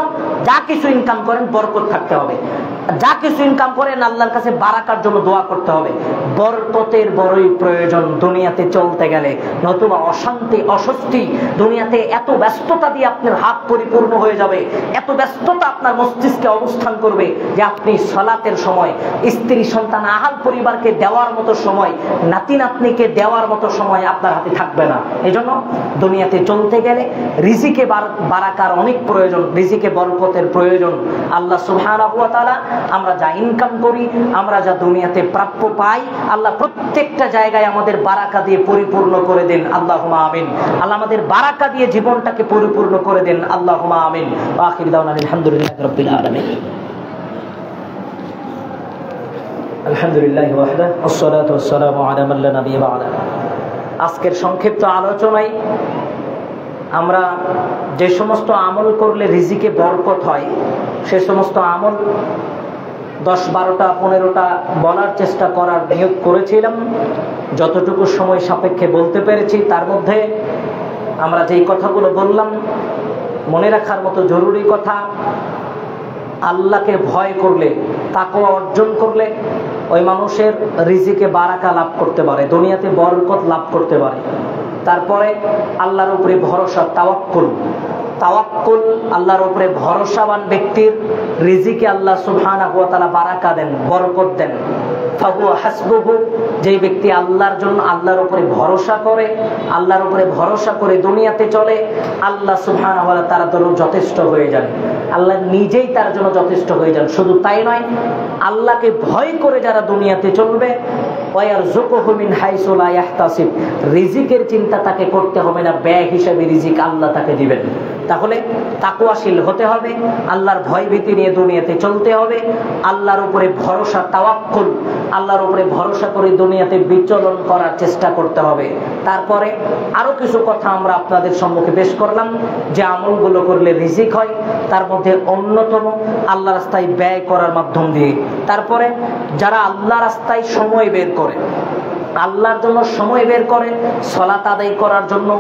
যা কিছু ইনকাম করেন বরকত থাকতে হবে, যা কিছু ইনকাম করেন আল্লাহর কাছে বারাকার জন্য দোয়া করতে হবে। বরকতের বড়ই প্রয়োজন দুনিয়াতে চলতে গেলে, নতুবা অশান্তি অস্বস্তি দুনিয়াতে এত ব্যস্ততা দিয়ে আপনার হাত পরিপূর্ণ হয়ে যাবে, এত ব্যস্ততা আপনার মস্তিষ্কে অবস্থান করবে যে আপনি সালাতের সময়, স্ত্রী সন্তান আহাল পরিবারকে দেওয়ার মতো সময়, নাতি নাতনিকে দেওয়ার মতো সময় আপনার হাতে থাকবে না। এই জন্য দুনিয়াতে চলতে গেলে রিজিকে বারাকার অনেক প্রয়োজন, রিজিকে বরকতের প্রয়োজন। আল্লাহ সুবহানাহু ওয়া তাআলা আমরা যা ইনকাম করি, আমরা যা দুনিয়াতে প্রাপ্য পাই, আল্লাহ প্রত্যেকটা জায়গায় আমাদের বারাকা দিয়ে পরিপূর্ণ করে দেন, আল্লাহুম্মা আমিন। আল্লাহ আমাদের বারাকা দিয়ে জীবনটাকে পরিপূর্ণ করে দেন, আল্লাহুম্মা আমিন। ওয়া আখিরু দাওয়ানা আলহামদুলিল্লাহি রাব্বিল আলামিন। আলহামদুলিল্লাহি ওয়াহদা ওয়াসসালাতু ওয়াসসালামু আলা মান লা নাবিয়্যা বা'দা। আজকের সংক্ষিপ্ত আলোচনায় আমরা যে সমস্ত আমল করলে রিজিকে বরকত হয় সে সমস্ত আমল 10, 12টা, 15টা বলার চেষ্টা করার নিয়ত করেছিলাম। যতটুকু সময় সাপেক্ষে বলতে পেরেছি, তার মধ্যে আমরা যেই কথাগুলো বললাম মনে রাখার মতো জরুরি কথা, আল্লাহকে ভয় করলে, তাকওয়া অর্জন করলে ওই মানুষের রিজিকে বারাকা লাভ করতে পারে, দুনিয়াতে বরকত লাভ করতে পারে। তারপরে আল্লাহর উপরে ভরসা, তাওয়াক্কুল। তাওয়াক্কুল, আল্লাহর উপরে ভরসাবান ব্যক্তির রিজিকে আল্লাহ সুবহানাহু ওয়া তাআলা বারাকা দেন, বরকত দেন। ফাহুয়া হাসবুহু, যেই ব্যক্তি আল্লাহর জন্য আল্লাহর উপরে ভরসা করে, আল্লাহর উপরে ভরসা করে দুনিয়াতে চলে, আল্লাহ সুবহানাহু ওয়া তাআলা তার জন্য যথেষ্ট হয়ে যান, আল্লাহ নিজেই তার জন্য যথেষ্ট হয়ে যান। শুধু তাই নয়, আল্লাহকে ভয় করে যারা দুনিয়াতে চলবে, ওয়ারযুকুহু মিন হাইসু লা ইয়াহতাসিব, রিজিকের চিন্তা তাকে করতে হবে না, ব্যয় হিসাবে রিজিক আল্লাহ তাকে দিবেন। তাহলে তাকওয়াশীল হতে হবে, আল্লাহর ভয় ভীতি নিয়ে দুনিয়াতে চলতে হবে, আল্লাহর উপরে ভরসা, তাওয়াক্কুল, আল্লাহর উপরে ভরসা করে দুনিয়াতে বিচরণ করার চেষ্টা করতে হবে। তারপরে আরো কিছু কথা আমরা আপনাদের সম্মুখে পেশ করলাম যে আমলগুলো করলে রিজিক হয়, তার মধ্যে অন্যতম আল্লাহ রাস্তায় ব্যয় করার মাধ্যম দিয়ে। তারপরে যারা আল্লাহ রাস্তায় সময় বের করে, আল্লাহর জন্য সময় বের করে, সালাত আদায় করার জন্য,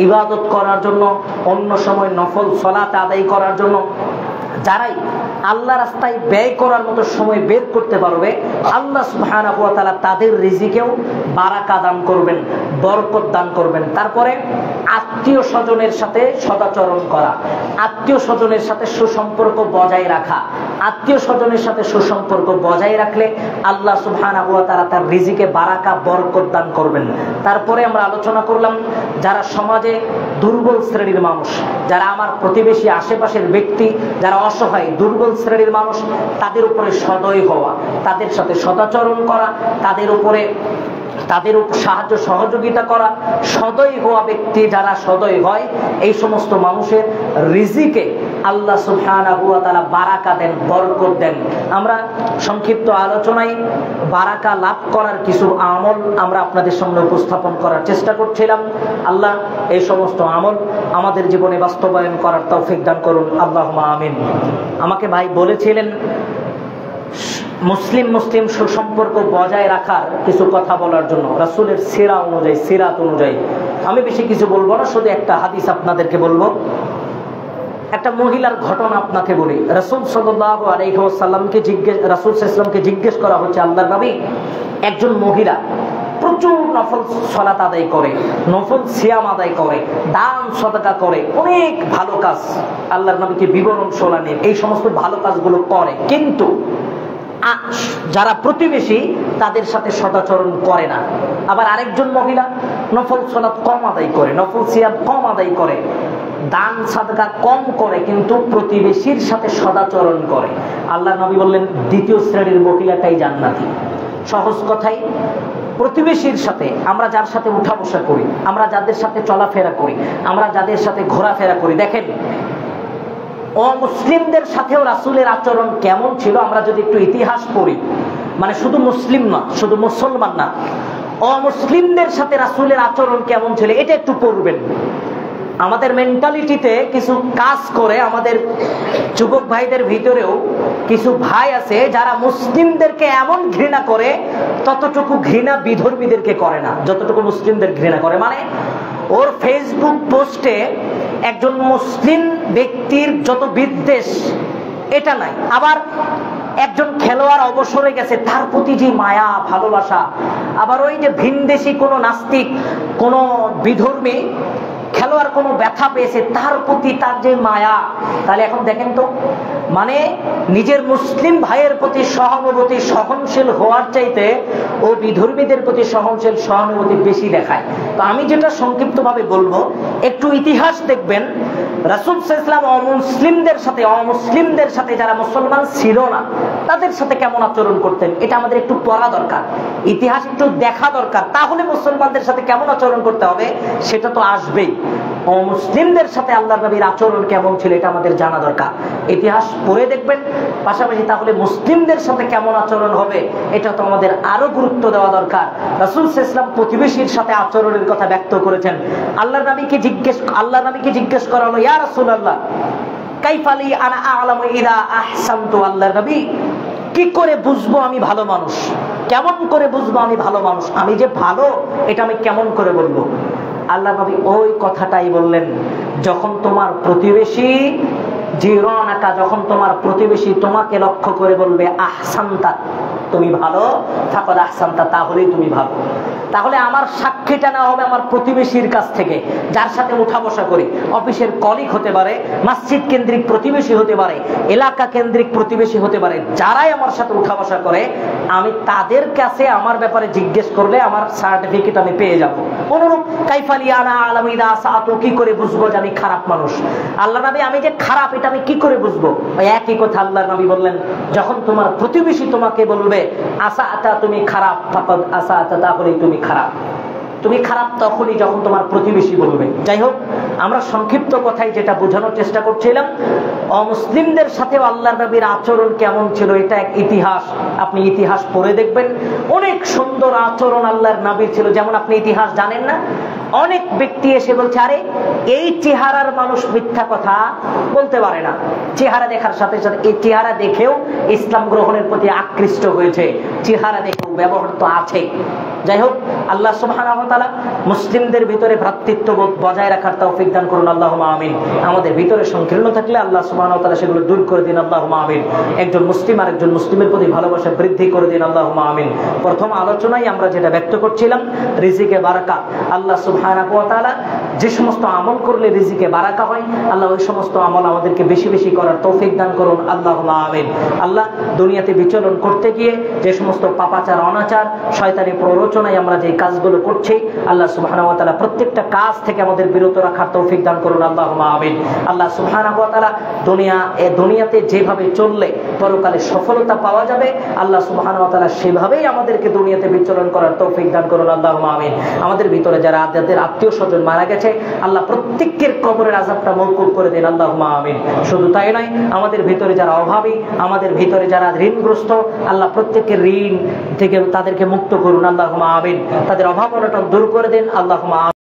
ইবাদত করার জন্য, অন্য সময় নফল সালাত আদায় করার জন্য, যারাই আল্লাহ রাস্তায় ব্যয় করার মতো সময় বের করতে পারবে, আল্লাহ সুবহানাহু ওয়া তাআলা তাদের রিজিকেও বারাকা দান করবেন, বরকত দান করবেন। তারপরে আত্মীয় স্বজনের সাথে সদাচরণ করা, আত্মীয় স্বজনের সাথে সুসম্পর্ক বজায় রাখা, আত্মীয় স্বজনের সাথে সুসম্পর্ক বজায় রাখলে আল্লাহ সুবহানাহু ওয়া তাআলা তার রিজিকে বারাকা, বরকত দান করবেন। তারপরে আমরা আলোচনা করলাম যারা সমাজে দুর্বল শ্রেণীর মানুষ, যারা আমার প্রতিবেশী, আশেপাশের ব্যক্তি যারা অসহায়, দুর্বল শ্রেণীর মানুষ, তাদের উপরে সদয় হওয়া, তাদের সাথে সদাচরণ করা, তাদের উপরে সাহায্য সহযোগিতা করা। সদয় হওয়া ব্যক্তি যারা সদয় হয়, এই সমস্ত মানুষের রিজিকে আল্লাহ সুবহানাহু ওয়া তাআলা বারাকা দেন, বরকত দেন। আমরা সংক্ষিপ্ত আলোচনায় বারাকা লাভ করার কিছু আমল আমরা আপনাদের সামনে উপস্থাপন করার চেষ্টা করছিলাম। আল্লাহ এই সমস্ত আমল আমাদের জীবনে বাস্তবায়ন করার তৌফিক দান করুন, আল্লাহুম্মা আমিন। আমাকে ভাই বলেছিলেন মুসলিম সুসম্পর্ক বজায় রাখার কিছু কথা বলার জন্য, রাসূলের সিরাত অনুযায়ী। আমি বেশি কিছু বলবো না, শুধু একটা হাদিস আপনাদেরকে বলবো। একটা মহিলার ঘটনা আপনাকে বলি। রাসূল সাল্লাল্লাহু আলাইহি ওয়াসাল্লামকে রাসূল সাল্লাল্লাহু আলাইহি ওয়াসাল্লামকে জিজ্ঞেস করা হচ্ছে, আল্লাহর নবী, একজন মহিলা প্রচুর নফল সালাত আদায় করে, নফল সিয়াম আদায় করে, দান সদকা করে, অনেক ভালো কাজ, আল্লাহর নবীকে বিবরণ শোনালেন, এই সমস্ত ভালো কাজগুলো করে, কিন্তু যারা প্রতিবেশী তাদের সাথে সদাচরণ করে না। আবার আরেকজন মহিলা নফল সালাত কম আদায় করে, নফল সিয়াম কম আদায় করে, দান সাদকা কম করে, কিন্তু প্রতিবেশীর সাথে সদাচরণ করে। আল্লাহর নবী বললেন, দ্বিতীয় শ্রেণীর মহিলাটাই জান্নাতি। সহজ কথাই, প্রতিবেশীর সাথে, আমরা যার সাথে উঠা বসা করি, আমরা যাদের সাথে চলাফেরা করি, আমরা যাদের সাথে ঘোরাফেরা করি, দেখেন অমুসলিমদের সাথেও রাসূলের আচরণ কেমন ছিল আমরা যদি একটু ইতিহাস পড়ি, মানে শুধু মুসলিম না, শুধু মুসলমান না, অমুসলিমদের সাথে রাসূলের আচরণ কেমন ছিল এটা একটু পড়বেন। আমাদের মেন্টালিটিতে কিছু কাজ করে। আমাদের যুবক ভাইদের ভিতরেও কিছু ভাই আছে যারা মুসলিমদেরকে এমন ঘৃণা করে, ততটুকু ঘৃণা বিধর্মীদেরকে করে না যতটুকু মুসলিমদের ঘৃণা করে। মানে ওর ফেসবুক পোস্টে একজন মুসলিম ব্যক্তির যত বিদ্বেষ এটা নাই, আবার একজন খেলোয়াড় অবসরে গেছে তার প্রতি যে মায়া ভালোবাসা, আবার ওই যে ভিনদেশী কোনো নাস্তিক কোনো বিধর্মী খেলোয়াড় কোনো ব্যথা পেয়েছে তার প্রতি তার যে মায়া। তাহলে এখন দেখেন তো, মানে নিজের মুসলিম ভাইয়ের প্রতি সহানুভূতি সহনশীল হওয়ার চাইতে ও বিধর্মীদের প্রতি সহনশীল সহানুভূতি বেশি দেখায়। তো আমি যেটা সংক্ষিপ্তভাবে বলবো, একটু ইতিহাস দেখবেন রাসূল সাল্লাল্লাহু আলাইহি ওয়াসাল্লাম অমুসলিমদের সাথে যারা মুসলমান ছিল না তাদের সাথে কেমন আচরণ করতেন, এটা আমাদের একটু পড়া দরকার, ইতিহাস একটু দেখা দরকার। তাহলে মুসলমানদের সাথে কেমন আচরণ করতে হবে সেটা তো আসবেই। অমুসলিমদের সাথে আল্লাহর নবীর আচরণ কেমন ছিল এটা আমাদের জানা দরকার, ইতিহাস পড়ে দেখবেন। পাশাপাশি তাহলে মুসলিমদের সাথে কেমন আচরণ হবে এটা তো আমাদের আরো গুরুত্ব দেওয়া দরকার। রাসূল সাল্লাল্লাহু আলাইহি ওয়াসাল্লাম প্রতিবেশীর সাথে আচরণের কথা ব্যক্ত করেছেন। আল্লাহর নবীকে জিজ্ঞেস করা হলো, ইয়া রাসূলুল্লাহ কাইফা লি আনা আ'লামু ইযা আহসানতু, আল্লাহর নবী কি করে বুঝবো আমি ভালো মানুষ, কেমন করে বুঝবো আমি ভালো মানুষ, আমি যে ভালো এটা আমি কেমন করে বলবো? আল্লাহ নবী ওই কথাটাই বললেন, যখন তোমার প্রতিবেশী জিরানাকা, যখন তোমার প্রতিবেশী তোমাকে লক্ষ্য করে বলবে আহসানতা, তুমি ভালো, ফাকাদ আহসানতা, তাহলেই তুমি ভালো। তাহলে আমার সাক্ষীটা না হবে আমার প্রতিবেশীর কাছ থেকে, যার সাথে উঠা বসা করি, অফিসের কলিগ হতে পারে, মসজিদ কেন্দ্রিক প্রতিবেশী হতে পারে, এলাকা কেন্দ্রিক প্রতিবেশী হতে পারে, যারাই আমার সাথে উঠা বসা করে আমি তাদের কাছে আমার ব্যাপারে জিজ্ঞেস করলে আমার সার্টিফিকেট আমি পেয়ে যাব। অনুরূপ কাইফালি আনা আ'লামু ইযা আসাতু, কি করে বুঝবো যে আমি খারাপ মানুষ? আল্লাহ নবী আমি যে খারাপ এটা আমি কি করে বুঝবো? ওই একই কথা আল্লাহ নবী বললেন, যখন তোমার প্রতিবেশী তোমাকে বলবে আসাতা, তুমি খারাপ, ফাকাদ আসাতা, তাহলেই তুমি খারাপ। তুমি খারাপ তখনই যখন তোমার প্রতিবেশী বলবে। যাই হোক, আমরা সংক্ষিপ্ত কথায় যেটা বোঝানোর চেষ্টা করছিলাম, অমুসলিমদের সাথে আল্লাহর নবীর আচরণ কেমন ছিল এটা এক ইতিহাস। আপনি ইতিহাস পড়ে দেখবেন, অনেক সুন্দর আচরণ আল্লাহর নবীর ছিল। যেমন আপনি ইতিহাস জানেন না, অনেক ব্যক্তি এসে বলছে আরে এই চেহারার মানুষ মিথ্যা কথা বলতে পারে না, চেহারা দেখার সাথে সাথে এই চেহারা দেখেও ইসলাম গ্রহণের প্রতি আকৃষ্ট হয়েছে, চেহারা দেখেও ব্যবহার তো আছে। যাই হোক, আল্লাহ সুবহানাহু ওয়া তাআলা মুসলিমদের ভিতরে ভ্রাতৃত্ববোধ বজায় রাখার তৌফিক দান করুন, আল্লাহুম্মা আমিন। আমাদের ভিতরে সংকীর্ণ থাকলে আল্লাহ সুবহানাহু ওয়া তাআলা সেগুলো দূর করে দিন, আল্লাহুম্মা আমিন। একজন মুসলিম আর একজন মুসলিমের প্রতি ভালোবাসা বৃদ্ধি করে দিন, আল্লাহুম্মা আমিন। প্রথম আলোচনায় আমরা যেটা ব্যক্ত করছিলাম, রিজিকে বারাকা। আল্লাহ সুবহানাহু ওয়া তাআলা যে সমস্ত আমল করলে রিজিকে বারাকা হয়, আল্লাহ ওই সমস্ত আমল আমাদেরকে বেশি বেশি করার তৌফিক দান করুন, আল্লাহুম্মা আমিন। আল্লাহ দুনিয়াতে বিচরণ করতে গিয়ে যে সমস্ত পাপাচার অনাচার শয়তানি প্ররোচনায় আমরা যে কাজগুলো করছি, আল্লাহ সুবহানাহু ওয়া তাআলা প্রত্যেকটা কাজ থেকে আমাদের বিরত রাখার তৌফিক দান করুন, আল্লাহুম্মা আমিন। আল্লাহ সুবহানাহু ওয়া তাআলা দুনিয়াতে যেভাবে চললে পরকালে সফলতা পাওয়া যাবে, আল্লাহ সুবহানাহু ওয়া তাআলা সেভাবেই আমাদেরকে দুনিয়াতে বিচরণ করার তৌফিক দান করুন, আল্লাহুম্মা আমিন। আমাদের ভিতরে যাদের আত্মীয় স্বজন মারা গেছে, আল্লাহ প্রত্যেকের কবরের আযাবটা মওকুফ করে দিন, আল্লাহুম্মা আমিন। শুধু তাই নয়, আমাদের ভিতরে যারা অভাবী, আমাদের ভিতরে যারা ঋণগ্রস্ত, আল্লাহ প্রত্যেকের ঋণ থেকে তাদেরকে মুক্ত করুন, আল্লাহুম্মা আমিন। তাদের অভাব অনটন দূর করে দিন, আল্লাহুম্মা আমিন।